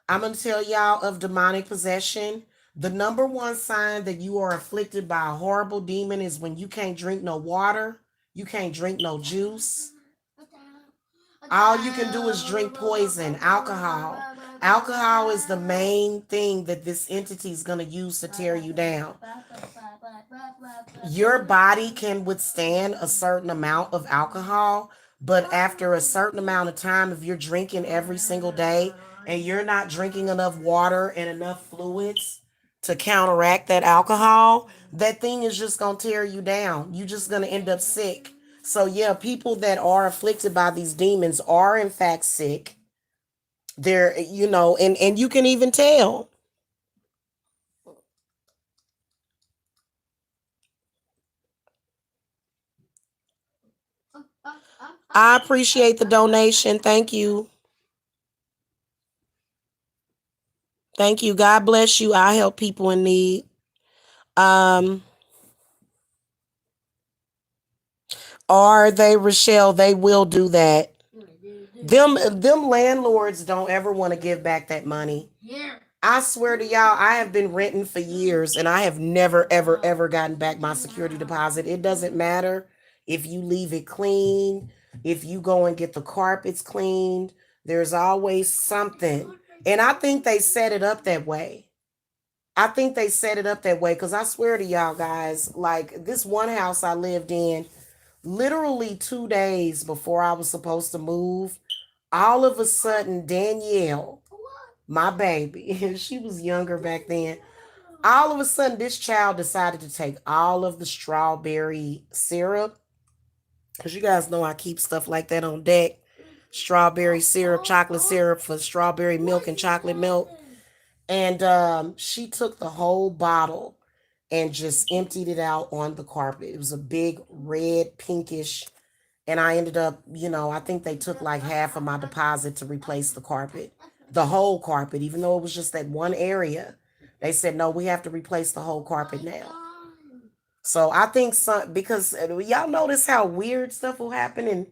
[SPEAKER 1] I'm going to tell y'all of demonic possession. The number one sign that you are afflicted by a horrible demon is when you can't drink no water, you can't drink no juice.
[SPEAKER 2] What the hell? What the
[SPEAKER 1] All you can do is drink poison, alcohol. Alcohol is the main thing that this entity is going to use to tear you down. Your body can withstand a certain amount of alcohol, but after a certain amount of time, if you're drinking every single day and you're not drinking enough water and enough fluids to counteract that alcohol, that thing is just going to tear you down. You're just going to end up sick. So, yeah, people that are afflicted by these demons are in fact sick. They're, and you can even tell. I appreciate the donation. Thank you. Thank you. God bless you. I help people in need. Um, are they, Rochelle? They will do that. Them landlords don't ever want to give back that money.
[SPEAKER 2] Here.
[SPEAKER 1] I swear to y'all, I have been renting for years and I have never, ever, ever gotten back my security deposit. It doesn't matter if you leave it clean, if you go and get the carpets cleaned, there's always something. And I think they set it up that way. I think they set it up that way because I swear to y'all guys, like this one house I lived in, literally 2 days before I was supposed to move, all of a sudden, Danielle, my baby, she was younger back then. All of a sudden, this child decided to take all of the strawberry syrup. Because you guys know I keep stuff like that on deck. Strawberry syrup, chocolate syrup for strawberry milk and chocolate milk. And she took the whole bottle and just emptied it out on the carpet. It was a big red, pinkish. And I ended up, I think they took like half of my deposit to replace the carpet, the whole carpet, even though it was just that one area. They said, no, we have to replace the whole carpet now. So I think because y'all notice how weird stuff will happen.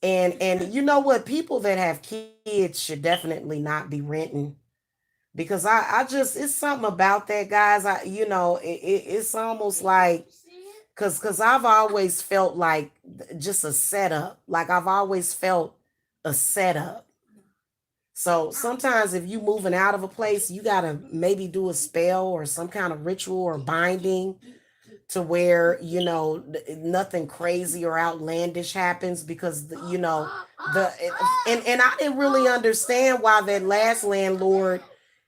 [SPEAKER 1] And you know what? People that have kids should definitely not be renting because I just, it's something about that, guys. It's almost like, cause I've always felt like just a setup. Like I've always felt a setup. So sometimes if you moving out of a place, you gotta maybe do a spell or some kind of ritual or binding to where nothing crazy or outlandish happens because the and I didn't really understand why that last landlord,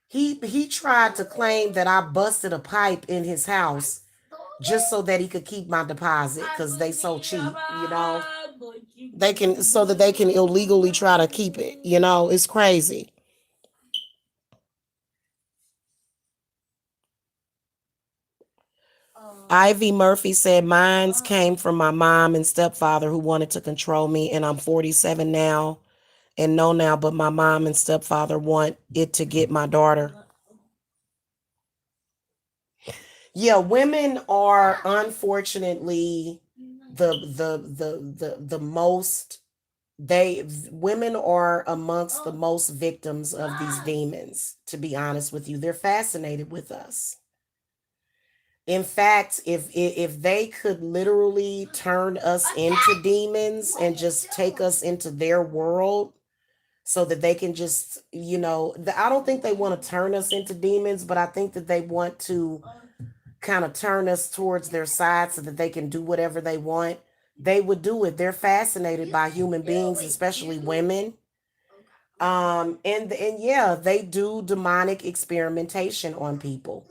[SPEAKER 1] he tried to claim that I busted a pipe in his house just so that he could keep my deposit because they so cheap, they can, so that they can illegally try to keep it. It's crazy. Ivy Murphy said, Mines came from my mom and stepfather who wanted to control me, and I'm 47 now and know now, but my mom and stepfather want it to get my daughter. Yeah, women are unfortunately the most, they women are amongst the most victims of these demons, to be honest with you. They're fascinated with us. In fact, if they could literally turn us into demons and just take us into their world, so that they can just, I don't think they want to turn us into demons, but I think that they want to kind of turn us towards their side so that they can do whatever they want. They would do it. They're fascinated by human beings, especially women. And yeah, they do demonic experimentation on people.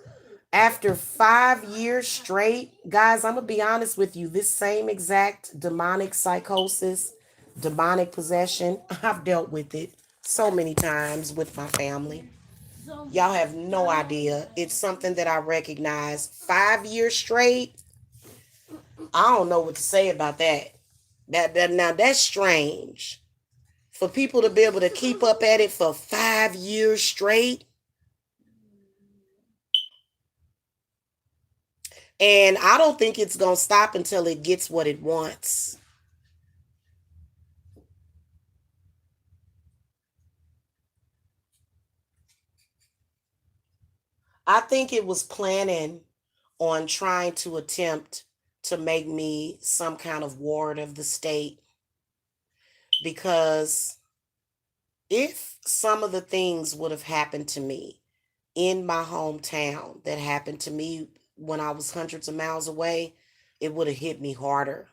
[SPEAKER 1] After 5 years straight, guys, I'm gonna be honest with you, this same exact demonic psychosis, demonic possession, I've dealt with it so many times with my family. Y'all have no idea. It's something that I recognize. 5 years straight, I don't know what to say about that. That now that's strange. For people to be able to keep up at it for 5 years straight. And I don't think it's going to stop until it gets what it wants. I think it was planning on trying to attempt to make me some kind of ward of the state, because if some of the things would have happened to me in my hometown that happened to me when I was hundreds of miles away, it would have hit me harder.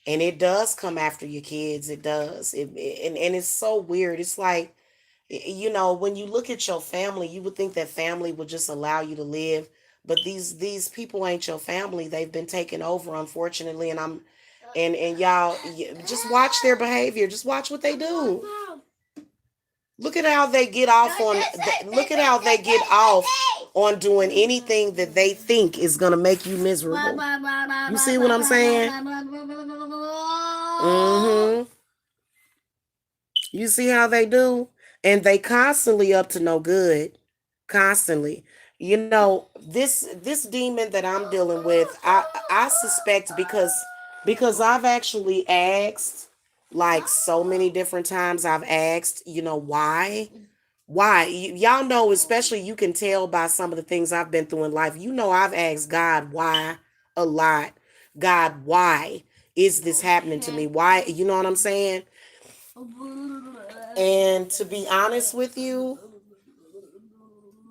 [SPEAKER 1] And it does come after your kids. It does. And it's so weird. It's like, when you look at your family, you would think that family would just allow you to live, but these people ain't your family. They've been taken over, unfortunately, and y'all just watch their behavior. Just watch what they do. Look at how they get off on. Look at how they get off on doing anything that they think is gonna make you miserable. You see what I'm saying? Mm-hmm. You see how they do? And they constantly up to no good. Constantly. This demon that I'm dealing with, I suspect because I've actually asked, like, so many different times. I've asked, why? Why? Y'all know, especially you can tell by some of the things I've been through in life. I've asked God why a lot. God, why is this happening to me? Why? You know what I'm saying? And to be honest with you,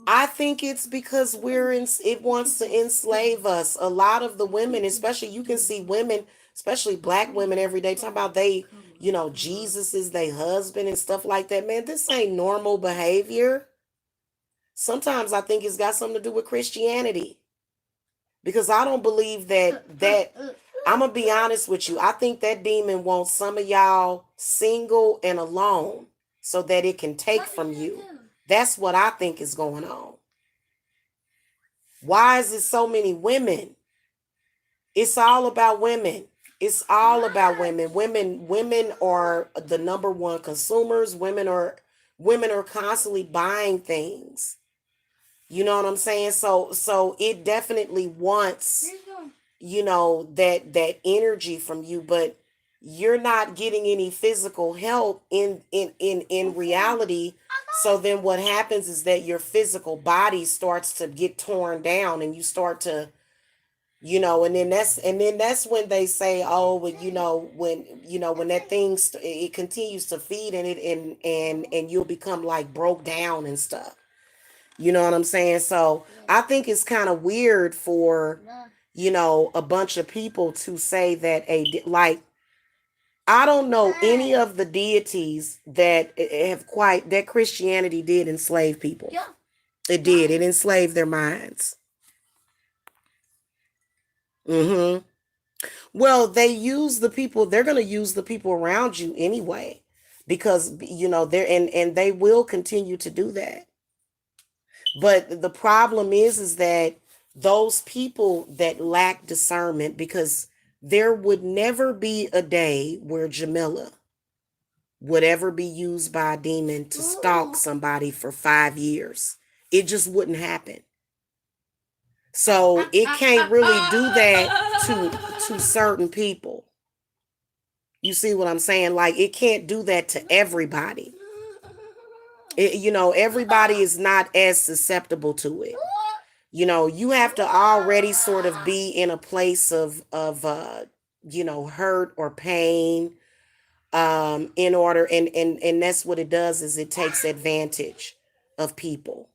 [SPEAKER 1] I think it's because it wants to enslave us. A lot of the women, especially, you can see women, especially black women, every day talking about Jesus is their husband and stuff like that. Man, this ain't normal behavior. Sometimes I think it's got something to do with Christianity, because I don't believe that I'm gonna be honest with you. I think that demon wants some of y'all single and alone so that it can take from you. That's what I think is going on. Why is it so many women? It's all about women. It's all about women. Women are the number one consumers. Women are constantly buying things. You know what I'm saying? So it definitely wants, that energy from you, but you're not getting any physical help in reality. So then what happens is that your physical body starts to get torn down, and you start to, and then that's when they say, oh, well, when that thing it continues to feed, and and you'll become like broke down and stuff. You know what I'm saying? So I think it's kind of weird for, a bunch of people to say that like, I don't know any of the deities that Christianity did enslave people. It did. It enslaved their minds. Mm-hmm. Well, they're going to use the people around you anyway, because, and they will continue to do that. But the problem is that those people that lack discernment, because there would never be a day where Jamila would ever be used by a demon to stalk somebody for 5 years. It just wouldn't happen. So it can't really do that to certain people. You see what I'm saying? Like, it can't do that to everybody. Everybody is not as susceptible to it. You have to already sort of be in a place of hurt or pain, in order, and that's what it does, is it takes advantage of people.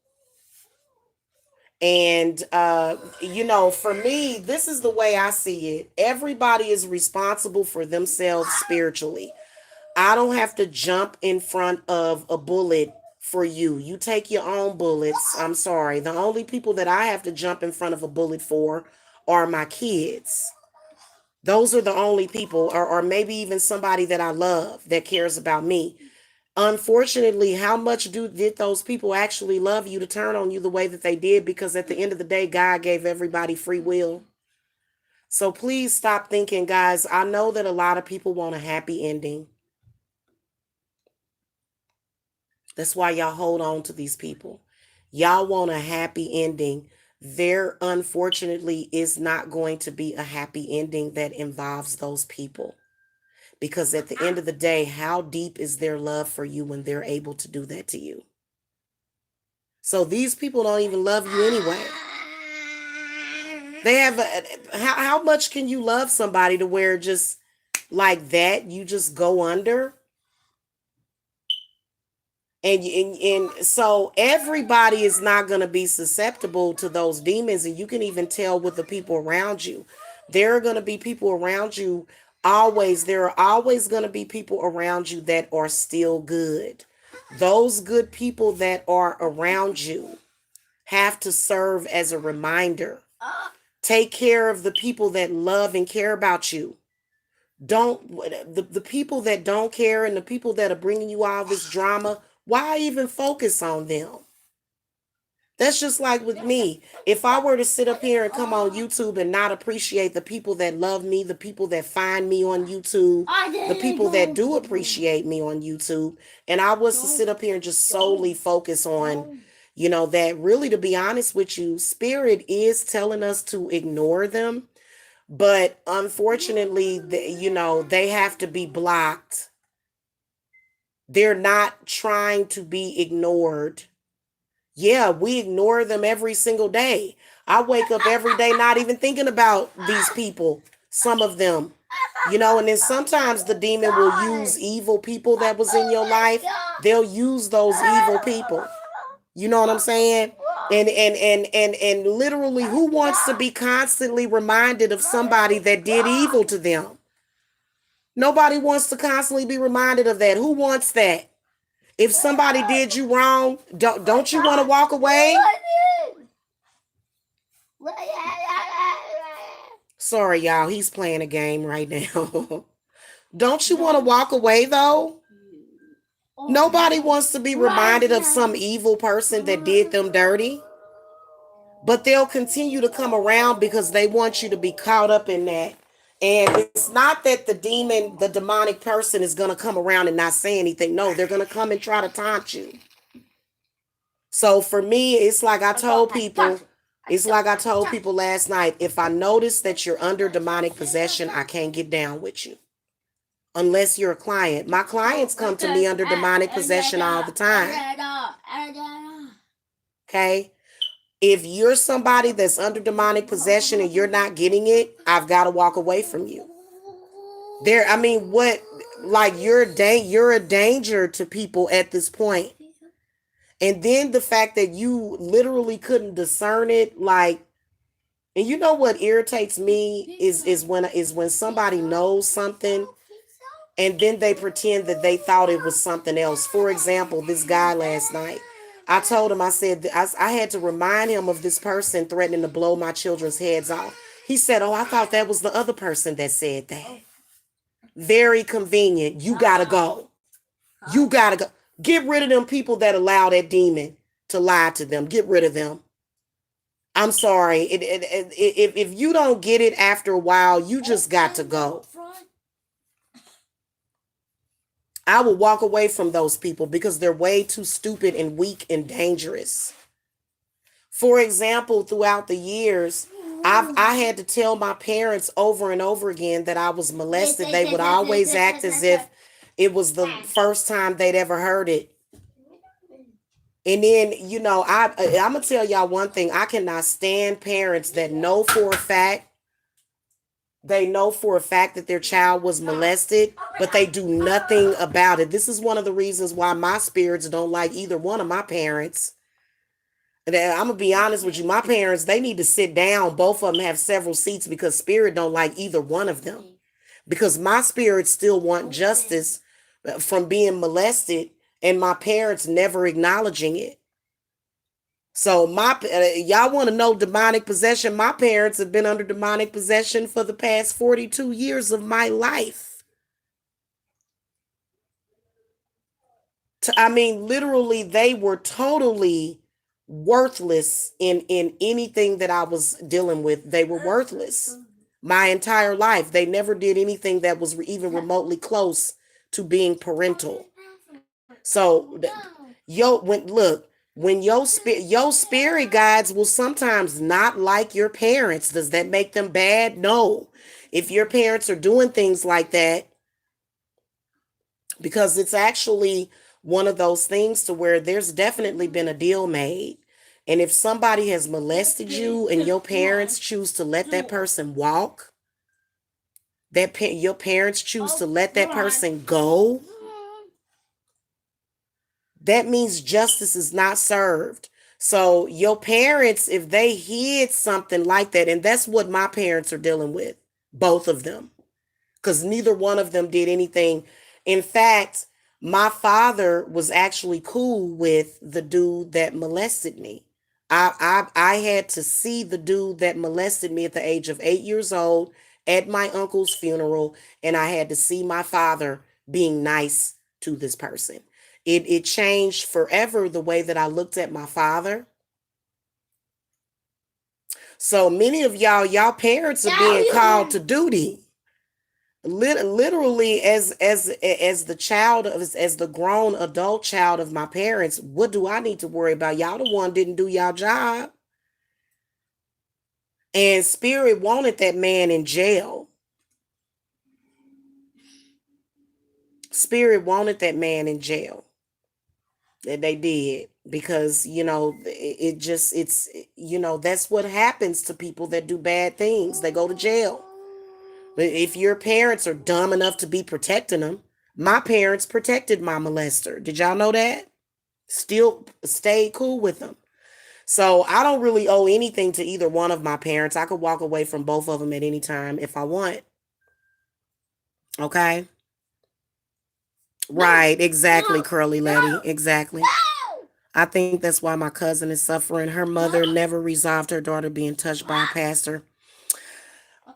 [SPEAKER 1] And for me, this is the way I see it. Everybody is responsible for themselves spiritually. I don't have to jump in front of a bullet for you. You take your own bullets. I'm sorry. The only people that I have to jump in front of a bullet for are my kids. Those are the only people, or maybe even somebody that I love that cares about me. Unfortunately, how much did those people actually love you to turn on you the way that they did? Because at the end of the day, God gave everybody free will. So please stop thinking, guys. I know that a lot of people want a happy ending. That's why y'all hold on to these people. Y'all want a happy ending. There, unfortunately, is not going to be a happy ending that involves those people. Because at the end of the day, how deep is their love for you when they're able to do that to you? So these people don't even love you anyway. They have how much can you love somebody to where just like that you just go under? And so everybody is not going to be susceptible to those demons, and you can even tell with the people around you. There are going to be people around you always. There are always going to be people around you that are still good. Those good people that are around you have to serve as a reminder. Take care of the people that love and care about you. Don't the people that don't care and the people that are bringing you all this drama, why even focus on them? That's just like with me. If I were to sit up here and come on YouTube and not appreciate the people that love me, the people that find me on YouTube, the people that do appreciate me on YouTube, and I was to sit up here and just solely focus on, that, really, to be honest with you, Spirit is telling us to ignore them. But unfortunately, they have to be blocked. They're not trying to be ignored. Yeah, we ignore them every single day. I wake up every day not even thinking about these people, some of them. And then sometimes the demon will use evil people that was in your life. They'll use those evil people. You know what I'm saying? And literally, who wants to be constantly reminded of somebody that did evil to them? Nobody wants to constantly be reminded of that. Who wants that? If somebody did you wrong, don't you want to walk away? Sorry, y'all. He's playing a game right now. Don't you want to walk away, though? Nobody wants to be reminded of some evil person that did them dirty. But they'll continue to come around because they want you to be caught up in that. And it's not that the demon, the demonic person is going to come around and not say anything. No, they're going to come and try to taunt you. So for me, it's like I told people, last night, if I notice that you're under demonic possession, I can't get down with you. Unless you're a client. My clients come to me under demonic possession all the time. Okay? If you're somebody that's under demonic possession and you're not getting it, I've got to walk away from you. You're a danger to people at this point. And then the fact that you literally couldn't discern it, and you know what irritates me is when somebody knows something and then they pretend that they thought it was something else. For example, this guy last night, I told him, I said, I had to remind him of this person threatening to blow my children's heads off. He said, oh, I thought that was the other person that said that. Very convenient. You got to go. You got to go. Get rid of them people that allow that demon to lie to them. Get rid of them. I'm sorry. If you don't get it after a while, you just got to go. I will walk away from those people because they're way too stupid and weak and dangerous. For example, throughout the years, I had to tell my parents over and over again that I was molested. They would always act as if it was the first time they'd ever heard it. And then, I'm going to tell y'all one thing. I cannot stand parents that know for a fact They know for a fact that their child was molested, but they do nothing about it. This is one of the reasons why my spirits don't like either one of my parents. And I'm gonna be honest with you, my parents, they need to sit down. Both of them have several seats because spirit don't like either one of them. Because my spirits still want justice from being molested, and my parents never acknowledging it. So y'all want to know demonic possession? My parents have been under demonic possession for the past 42 years of my life. I mean, literally, they were totally worthless in anything that I was dealing with. They were worthless my entire life. They never did anything that was even remotely close to being parental. So, when look, when your spirit guides will sometimes not like your parents, does that make them bad? No. If your parents are doing things like that, because it's actually one of those things to where there's definitely been a deal made. And if somebody has molested you and your parents choose to let that person walk, your parents choose to let that person go, that means justice is not served. So your parents, if they hid something like that, and that's what my parents are dealing with, both of them, because neither one of them did anything. In fact, my father was actually cool with the dude that molested me. I had to see the dude that molested me at the age of 8 years old at my uncle's funeral, and I had to see my father being nice to this person. It changed forever the way that I looked at my father. So many of y'all parents are being called to duty. Literally, as the child of as the grown adult child of my parents, what do I need to worry about? Y'all the one didn't do y'all job. And spirit wanted that man in jail. Spirit wanted that man in jail. And they did, because it just it's that's what happens to people that do bad things. They go to jail. But if your parents are dumb enough to be protecting them, my parents protected my molester. Did y'all know that? Still stayed cool with them. So I don't really owe anything to either one of my parents. I could walk away from both of them at any time if I want. Okay? Right, exactly, Curly Letty. Exactly. I think that's why my cousin is suffering. Her mother never resolved her daughter being touched by a pastor.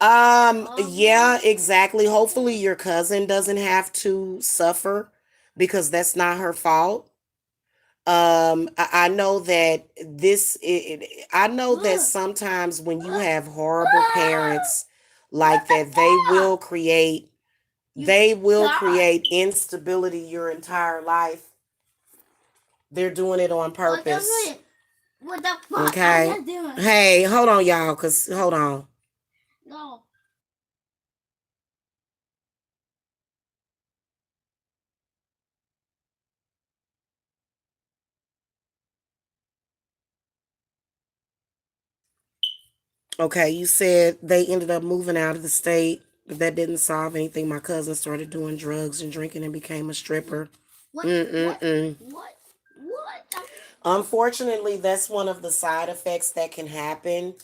[SPEAKER 1] Yeah, exactly. Hopefully your cousin doesn't have to suffer because that's not her fault. I know that I know that sometimes when you have horrible parents like that, they will create instability your entire life. They're doing it on purpose.
[SPEAKER 2] What the fuck
[SPEAKER 1] Okay.
[SPEAKER 2] are you doing?
[SPEAKER 1] Hey, hold on, y'all, cause hold on.
[SPEAKER 2] No.
[SPEAKER 1] Okay, you said they ended up moving out of the state, but that didn't solve anything. My cousin started doing drugs and drinking and became a stripper.
[SPEAKER 2] What?
[SPEAKER 1] Mm-mm-mm.
[SPEAKER 2] What?
[SPEAKER 1] Unfortunately, that's one of the side effects that can happen.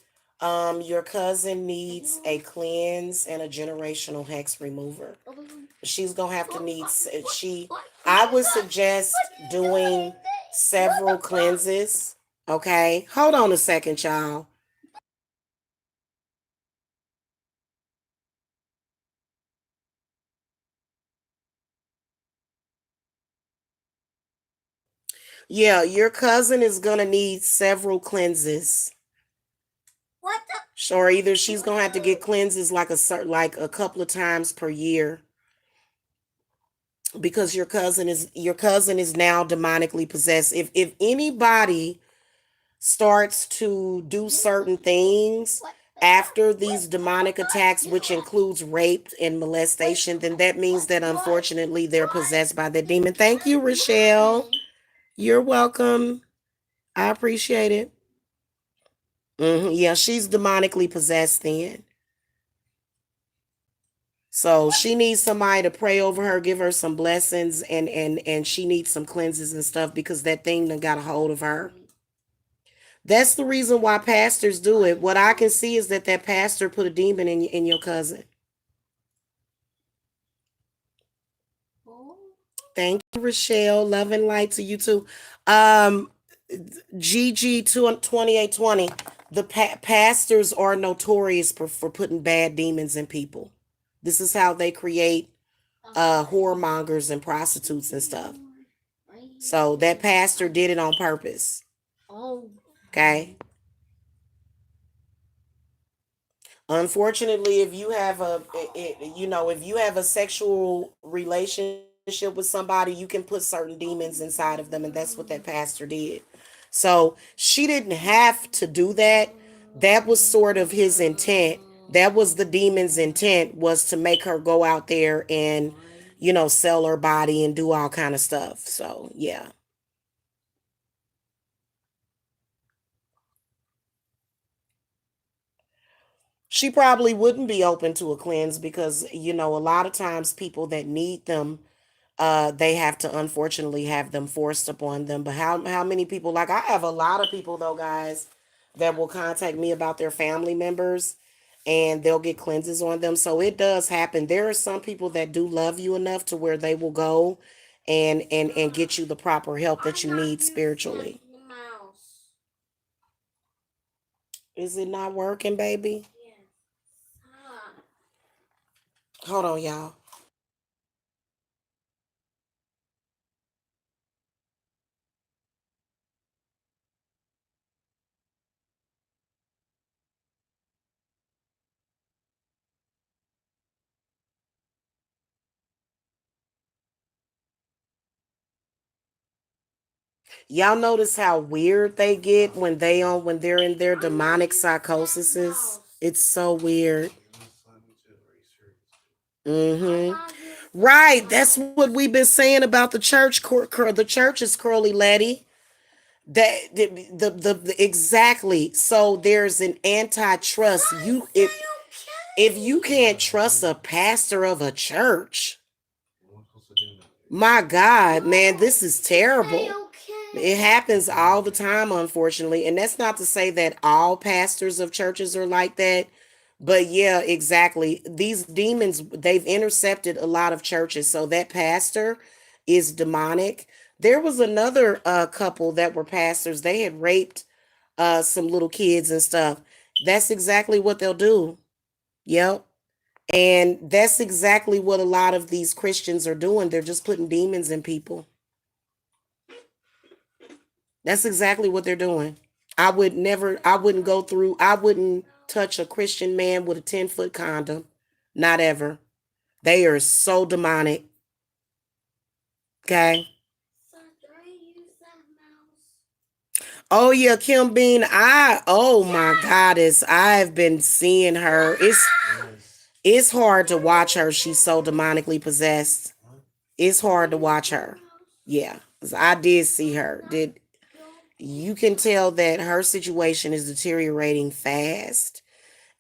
[SPEAKER 1] Your cousin needs a cleanse and a generational hex remover. She's gonna have to need she. I would suggest doing several cleanses. Okay, hold on a second, y'all. Yeah, your cousin is gonna need several cleanses.
[SPEAKER 2] What
[SPEAKER 1] Or either she's gonna have to get cleanses like a couple of times per year, because your cousin is now demonically possessed. If anybody starts to do certain things after these demonic attacks, which includes rape and molestation, then that means that unfortunately they're possessed by the demon. Thank you, Rochelle. You're welcome. I appreciate it. Yeah, she's demonically possessed then. So she needs somebody to pray over her, give her some blessings, and she needs some cleanses and stuff because that thing done got a hold of her. That's the reason why pastors do it. What I can see is that that pastor put a demon in your cousin. Thank you, Rochelle. Love and light to you too. Um, GG 2820. The pastors are notorious for putting bad demons in people. This is how they create whoremongers and prostitutes and stuff. So that pastor did it on purpose. Okay. Unfortunately, if you have if you have a sexual relationship with somebody, you can put certain demons inside of them, and that's what that pastor did. So she didn't have to do that. That was sort of his intent. That was the demon's intent, was to make her go out there and sell her body and do all kind of stuff. So yeah. She probably wouldn't be open to a cleanse because a lot of times people that need them, they have to unfortunately have them forced upon them. But how many people, like, I have a lot of people though, guys, that will contact me about their family members and they'll get cleanses on them. So it does happen. There are some people that do love you enough to where they will go and get you the proper help that you need spiritually. Is it not working, baby? Hold on, y'all. Y'all notice how weird they get when they're in their demonic psychosis? It's so weird. Mm-hmm. Right. That's what we've been saying about the church. The church is curly letty. That the exactly. So there's an antitrust. If you can't trust a pastor of a church, my God, man, this is terrible. It happens all the time, unfortunately. And that's not to say that all pastors of churches are like that. But yeah, exactly. These demons, they've intercepted a lot of churches. So that pastor is demonic. There was another couple that were pastors. They had raped some little kids and stuff. That's exactly what they'll do. Yep. And that's exactly what a lot of these Christians are doing. They're just putting demons in people. That's exactly what they're doing. I wouldn't go through, I wouldn't touch a Christian man with a 10-foot condom. Not ever. They are so demonic. Okay. Oh yeah, Kim Bean. Oh my goddess. I've been seeing her. It's hard to watch her. She's so demonically possessed. It's hard to watch her. Yeah. 'Cause I did see her. Did You can tell that her situation is deteriorating fast.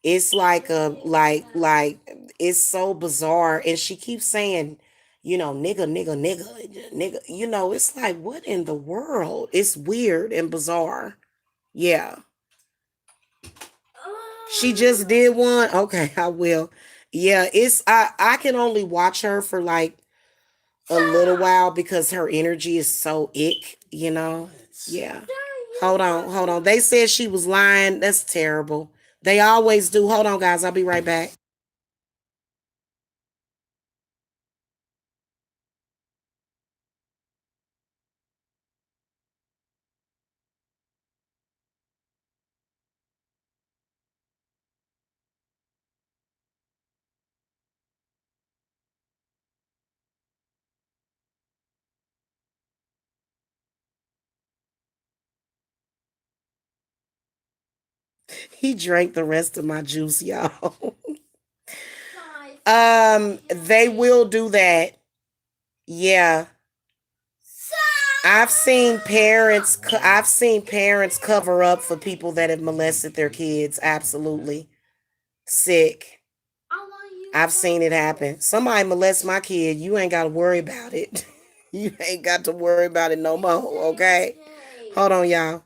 [SPEAKER 1] It's like a like it's so bizarre, and she keeps saying, nigga, nigga, nigga, nigga. It's like, what in the world? It's weird and bizarre. Yeah. She just did one. Okay, I will. Yeah, I can only watch her for like a little while because her. Is so ick. Yeah. Hold on. They said she was lying. That's terrible. They always do. Hold on, guys. I'll be right back. He drank the rest of my juice, y'all. They will do that. Yeah. I've seen parents cover up for people that have molested their kids. Absolutely. Sick. I've seen it happen. Somebody molests my kid, you ain't got to worry about it. You ain't got to worry about it no more, okay? Hold on, y'all.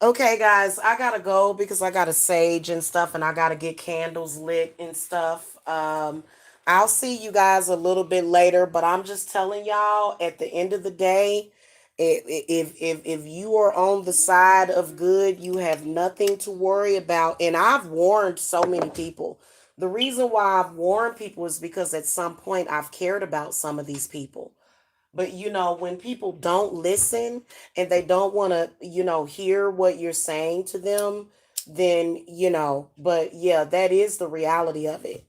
[SPEAKER 1] Okay, guys, I gotta go because I gotta sage and stuff, and I gotta get candles lit and stuff. I'll see you guys a little bit later, but I'm just telling y'all, at the end of the day, if you are on the side of good, you have nothing to worry about. And I've warned so many people. The reason why I've warned people is because at some point I've cared about some of these people. But when people don't listen and they don't want to, hear what you're saying to them, then, but yeah, that is the reality of it.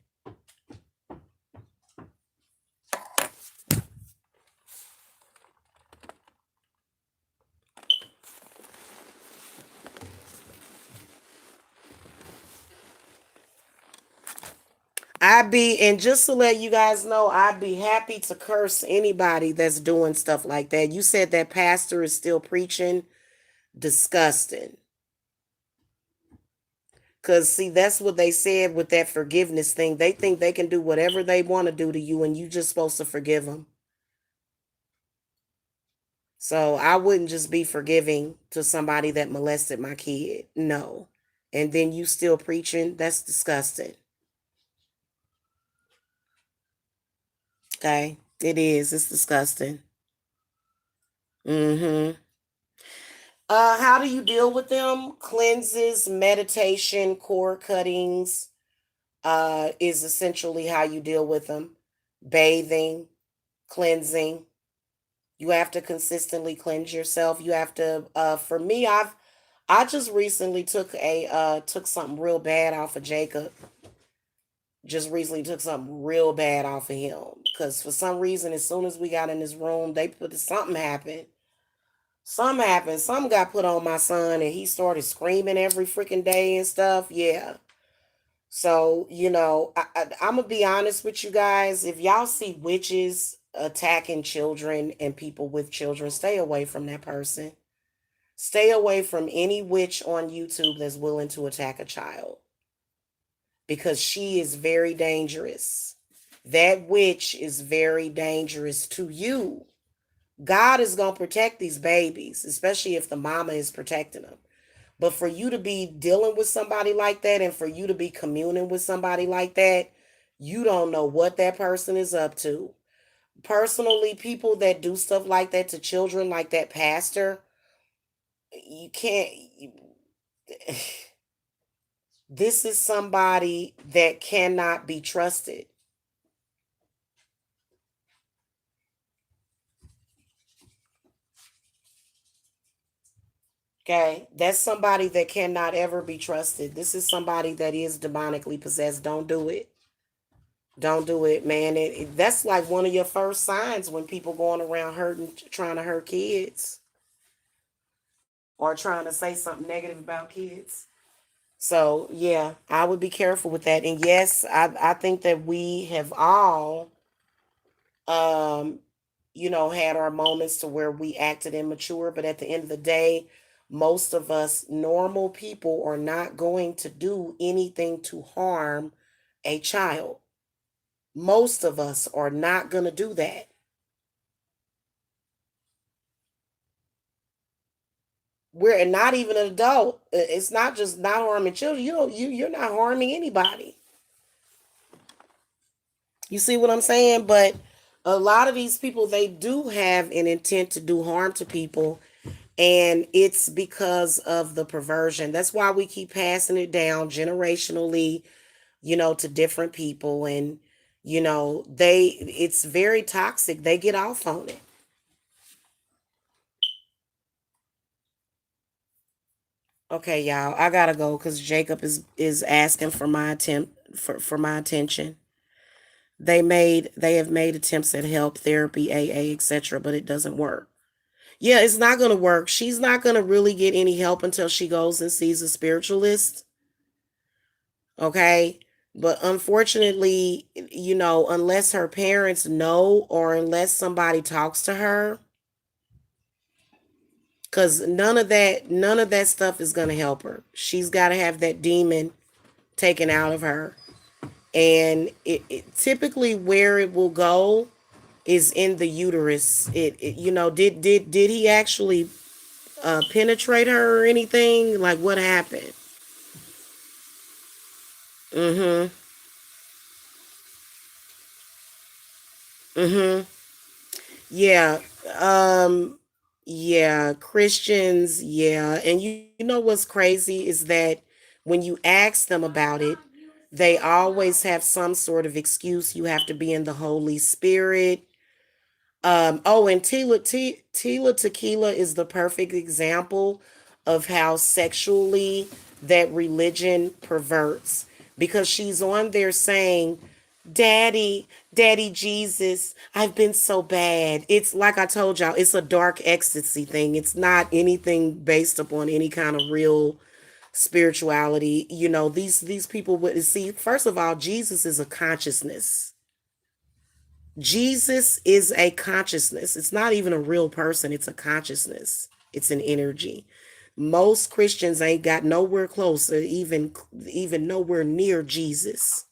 [SPEAKER 1] And just to let you guys know, I'd be happy to curse anybody that's doing stuff like that. You said that pastor is still preaching. Disgusting. Because, see, that's what they said with that forgiveness thing. They think they can do whatever they want to do to you, and you just supposed to forgive them. So I wouldn't just be forgiving to somebody that molested my kid. No. And then you still preaching? That's disgusting. Okay? It is. It's disgusting. Mm-hmm. How do you deal with them? Cleanses, meditation, core cuttings, is essentially how you deal with them. Bathing, cleansing. You have to consistently cleanse yourself. You have to for me, I just recently took something real bad off of Jacob. Just recently took something real bad off of him because for some reason, as soon as we got in his room, they put something happened. Something happened. Something got put on my son, and he started screaming every freaking day and stuff. Yeah. So I'm gonna be honest with you guys. If y'all see witches attacking children and people with children, stay away from that person. Stay away from any witch on YouTube that's willing to attack a child because she is very dangerous. That witch is very dangerous to you. God is going to protect these babies, especially if the mama is protecting them. But for you to be dealing with somebody like that and for you to be communing with somebody like that, you don't know what that person is up to. Personally, people that do stuff like that to children, like that pastor, you can't. This is somebody that cannot be trusted. Okay, that's somebody that cannot ever be trusted. This is somebody that is demonically possessed. Don't do it. Don't do it, man. That's like one of your first signs when people going around hurting, trying to hurt kids or trying to say something negative about kids. So yeah, I would be careful with that. And yes, I think that we have all um had our moments to where we acted immature, but at the end of the day, most of us normal people are not going to do anything to harm a child. Most of us are not going to do that. We're not even an adult. It's not just not harming children. You're not harming anybody. You see what I'm saying? But a lot of these people, they do have an intent to do harm to people, and it's because of the perversion. That's why we keep passing it down generationally, to different people, and it's very toxic. They get off on it. Okay, y'all, I gotta go because Jacob is asking for my for my attention. They have made attempts at help, therapy, AA, etc., but it doesn't work. Yeah, it's not gonna work. She's not gonna really get any help until she goes and sees a spiritualist. Okay. But unfortunately, unless her parents know or unless somebody talks to her, because none of that stuff is going to help her. She's got to have that demon taken out of her. And it typically where it will go is in the uterus. Did he actually penetrate her or anything? Like what happened? Mm-hmm. Mm-hmm. Yeah. Um yeah, Christians, yeah. And you know what's crazy is that when you ask them about it, they always have some sort of excuse. You have to be in the Holy Spirit. And Tila Tequila is the perfect example of how sexually that religion perverts because she's on there saying, Daddy, Daddy Jesus, I've been so bad. It's like I told y'all, it's a dark ecstasy thing. It's not anything based upon any kind of real spirituality. These people would see, first of all, Jesus is a consciousness. Jesus is a consciousness. It's not even a real person, it's a consciousness. It's an energy. Most Christians ain't got nowhere close or even nowhere near Jesus.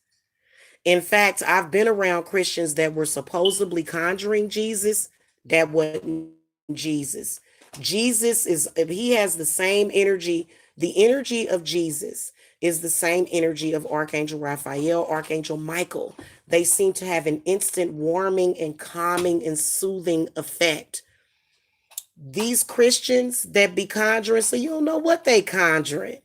[SPEAKER 1] In fact, I've been around Christians that were supposedly conjuring Jesus that wasn't Jesus. Jesus he has the same energy. The energy of Jesus is the same energy of Archangel Raphael, Archangel Michael. They seem to have an instant warming and calming and soothing effect. These Christians that be conjuring, so you don't know what they conjuring.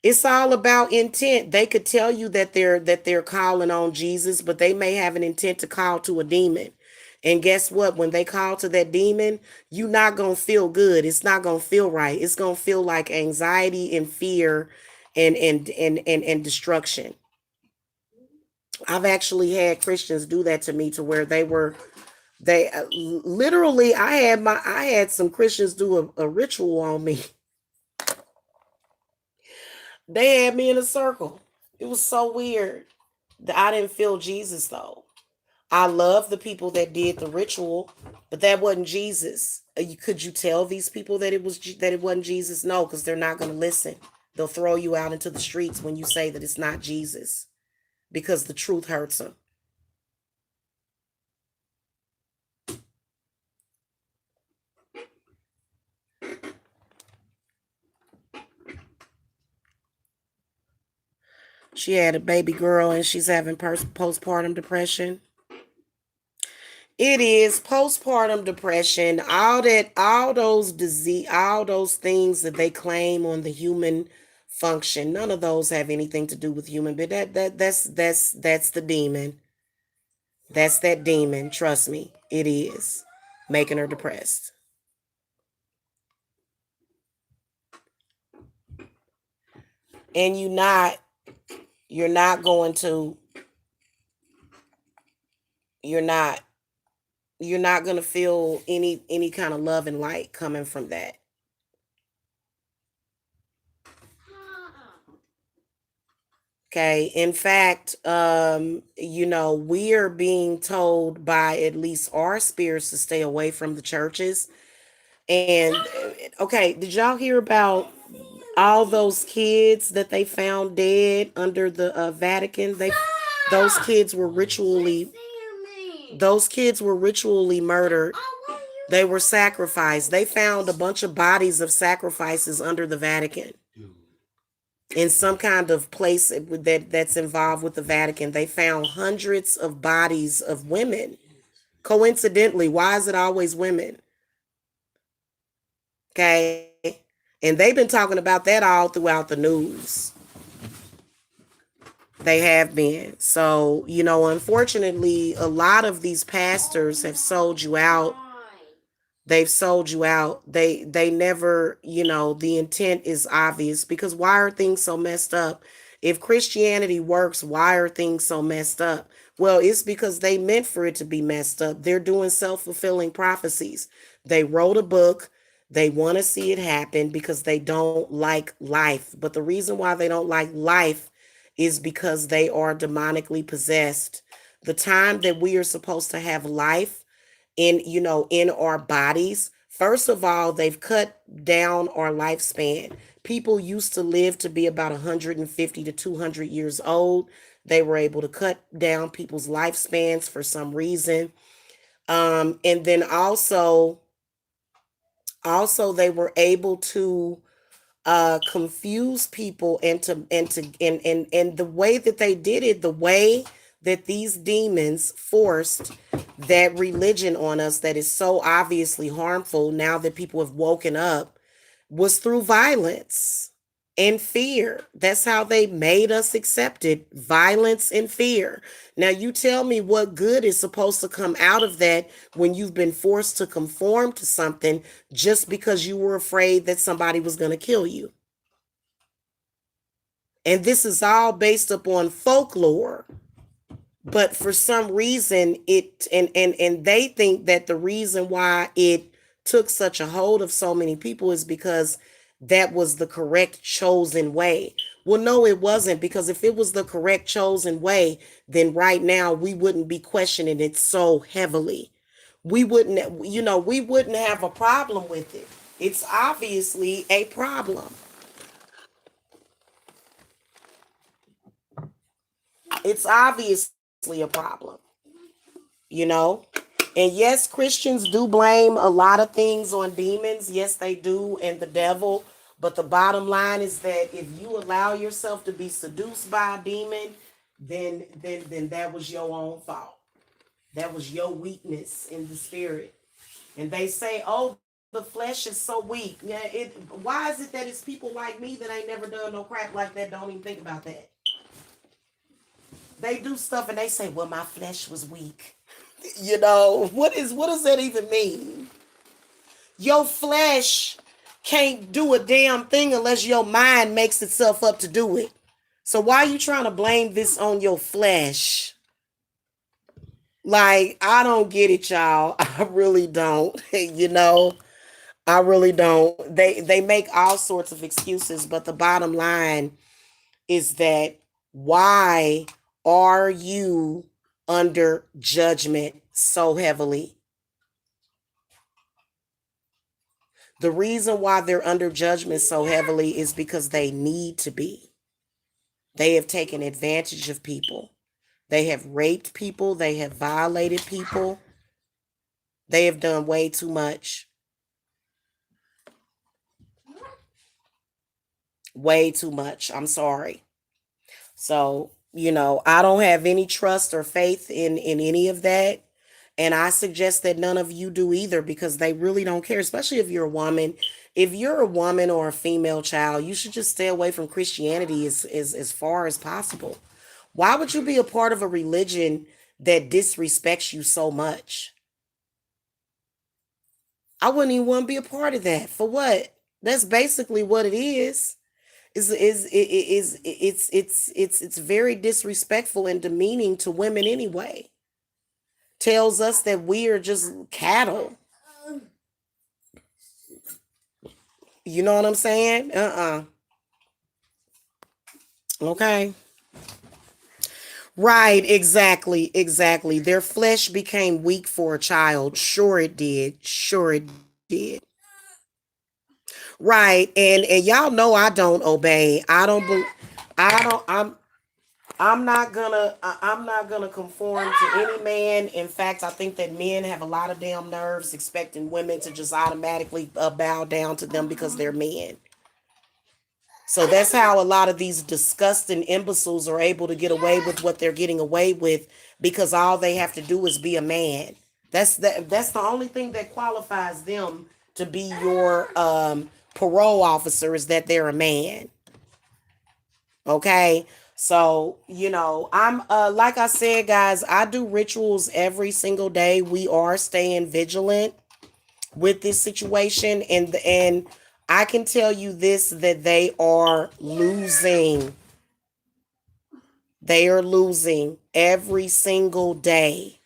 [SPEAKER 1] It's all about intent. They could tell you that they're calling on Jesus, but they may have an intent to call to a demon. And guess what? When they call to that demon, you're not gonna feel good. It's not gonna feel right. It's gonna feel like anxiety and fear and destruction. I've actually had Christians do that to me to where they literally I had some Christians do a ritual on me. They had me in a circle. It was so weird. I didn't feel Jesus though. I love the people that did the ritual, but that wasn't Jesus. Could you tell these people that it wasn't Jesus? No, because they're not going to listen. They'll throw you out into the streets when you say that it's not Jesus because the truth hurts them. She had a baby girl and she's having postpartum depression. It is postpartum depression, all those disease, all those things that they claim on the human function. None of those have anything to do with human, but that's the demon. That's that demon. Trust me, it is making her depressed. And you're not going to, you're not, you're not going to feel any kind of love and light coming from that. Okay. In fact, we are being told by at least our spirits to stay away from the churches. And okay, did y'all hear about all those kids that they found dead under the Vatican? Those kids were ritually those kids were ritually murdered. They were sacrificed. They found a bunch of bodies of sacrifices under the Vatican in some kind of place that's involved with the Vatican. They found hundreds of bodies of women. Coincidentally, why is it always women? Okay. And they've been talking about that all throughout the news. They have been. So, unfortunately, a lot of these pastors have sold you out They've sold you out. They never, the intent is obvious, because why are things so messed up? If Christianity works, why are things so messed up? Well, it's because they meant for it to be messed up. They're doing self-fulfilling prophecies. They wrote a book. They want to see it happen because they don't like life. But the reason why they don't like life is because they are demonically possessed. The time that we are supposed to have life in our bodies, first of all, they've cut down our lifespan. People used to live to be about 150 to 200 years old. They were able to cut down people's lifespans for some reason. And then also they were able to confuse people and the way that they did it, the way that these demons forced that religion on us that is so obviously harmful now that people have woken up, was through violence and fear. That's how they made us accept it: violence and fear. Now, you tell me what good is supposed to come out of that when you've been forced to conform to something just because you were afraid that somebody was going to kill you. And this is all based upon folklore. But for some reason, and they think that the reason why it took such a hold of so many people is because that was the correct chosen way. Well, no, it wasn't, because if it was the correct chosen way, then right now we wouldn't be questioning it so heavily. We wouldn't have a problem with it. It's obviously a problem. It's obviously a problem, you know? And yes, Christians do blame a lot of things on demons. Yes, they do, and the devil. But the bottom line is that if you allow yourself to be seduced by a demon, then that was your own fault. That was your weakness in the spirit. And they say, "Oh, the flesh is so weak." Yeah, why is it that it's people like me that ain't never done no crap like that don't even think about that? They do stuff and they say, "Well, my flesh was weak." What does that even mean? Your flesh can't do a damn thing unless your mind makes itself up to do it. So why are you trying to blame this on your flesh? Like, I don't get it, y'all. I really don't. I really don't. They make all sorts of excuses, but the bottom line is that, why are you under judgment so heavily? The reason why they're under judgment so heavily is because they need to be. They have taken advantage of people. They have raped people. They have violated people. They have done way too much. Way too much. I'm sorry. So, I don't have any trust or faith in any of that. And I suggest that none of you do either, because they really don't care, especially if you're a woman. If you're a woman or a female child, you should just stay away from Christianity as far as possible. Why would you be a part of a religion that disrespects you so much? I wouldn't even want to be a part of that. For what? That's basically what it is. It's very disrespectful and demeaning to women anyway. Tells us that we are just cattle. You know what I'm saying? Okay. Right, exactly. Their flesh became weak for a child. Sure it did. Sure it did. Right. And y'all know I don't obey. I don't I'm not gonna conform to any man. In fact, I think that men have a lot of damn nerves expecting women to just automatically bow down to them because they're men. So that's how a lot of these disgusting imbeciles are able to get away with what they're getting away with, because all they have to do is be a man. That's the only thing that qualifies them to be your parole officer, is that they're a man. Okay? So, I'm like I said, guys, I do rituals every single day. We are staying vigilant. with this situation, and I can tell you this, that they are losing. They are losing every single day.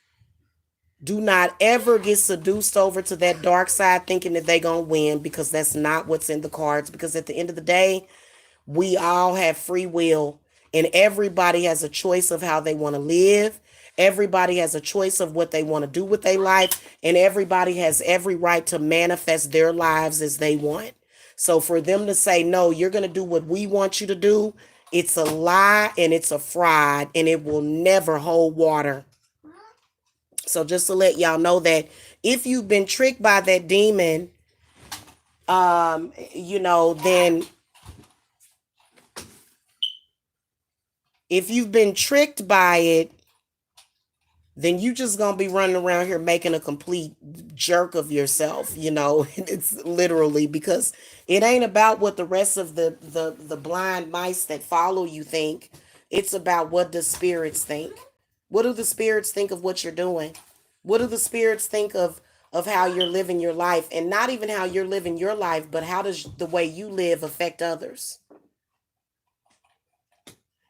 [SPEAKER 1] Do not ever get seduced over to that dark side thinking that they're going to win, because that's not what's in the cards. Because at the end of the day, we all have free will, and everybody has a choice of how they want to live. Everybody has a choice of what they want to do with their life, and everybody has every right to manifest their lives as they want. So for them to say, no, you're going to do what we want you to do, it's a lie and it's a fraud, and it will never hold water. So just to let y'all know that if you've been tricked by that demon, then if you've been tricked by it, then you just gonna be running around here making a complete jerk of yourself, it's literally, because it ain't about what the rest of the blind mice that follow you think. It's about what the spirits think. What do the spirits think of what you're doing? What do the spirits think of how you're living your life? And not even how you're living your life, but how does the way you live affect others?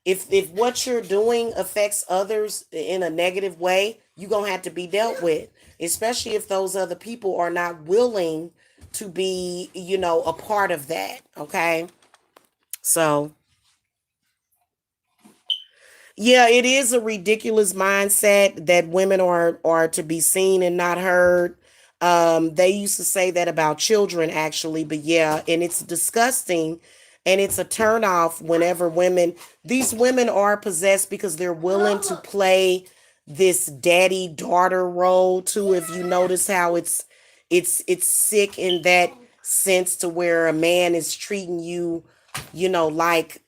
[SPEAKER 1] If what you're doing affects others in a negative way, you're going to have to be dealt with, especially if those other people are not willing to be, a part of that. Okay. So yeah, it is a ridiculous mindset that women are to be seen and not heard. They used to say that about children, actually, but yeah, and it's disgusting, and it's a turnoff whenever these women are possessed because they're willing to play this daddy daughter role too. If you notice how it's sick in that sense, to where a man is treating you, like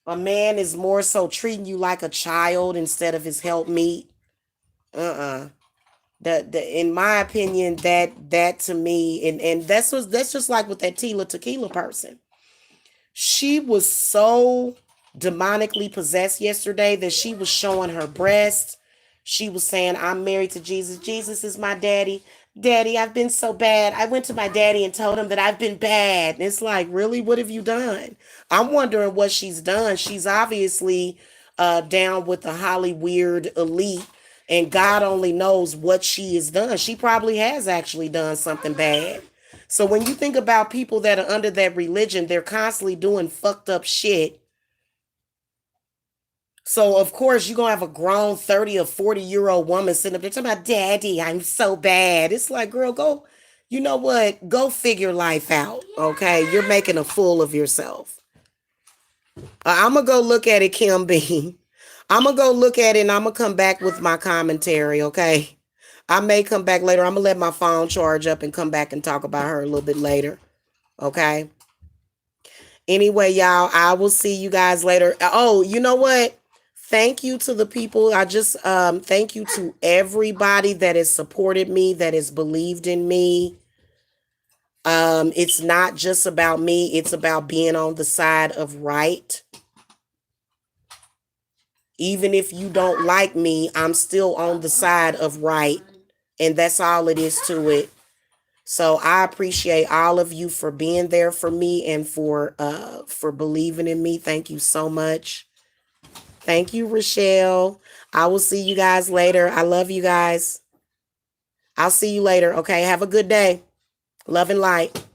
[SPEAKER 1] a man is more so treating you like a child instead of his helpmeet. Uh-uh. In my opinion, that to me, and that's just like with that Tila Tequila person. She was so demonically possessed yesterday that she was showing her breast. She was saying, I'm married to Jesus. Jesus is my daddy. Daddy, I've been so bad. I went to my daddy and told him that I've been bad. And it's like, really? What have you done? I'm wondering what she's done. She's obviously down with the Holly Weird elite, and God only knows what she has done. She probably has actually done something bad. So when you think about people that are under that religion, they're constantly doing fucked up shit. So of course you're gonna have a grown 30 or 40-year-old woman sitting up there talking about, Daddy, I'm so bad. It's like, girl, go, you know what? Go figure life out. Okay. You're making a fool of yourself. I'm gonna go look at it, Kim B. I'm gonna go look at it, and I'm gonna come back with my commentary, okay? I may come back later. I'm gonna let my phone charge up and come back and talk about her a little bit later. Okay. Anyway, y'all, I will see you guys later. Oh, you know what? Thank you to the people. I just thank you to everybody that has supported me, that has believed in me. It's not just about me, it's about being on the side of right. Even if you don't like me, I'm still on the side of right. And that's all it is to it. So I appreciate all of you for being there for me, and for believing in me. Thank you so much. Thank you, Rochelle. I will see you guys later. I love you guys. I'll see you later. Okay. Have a good day. Love and light.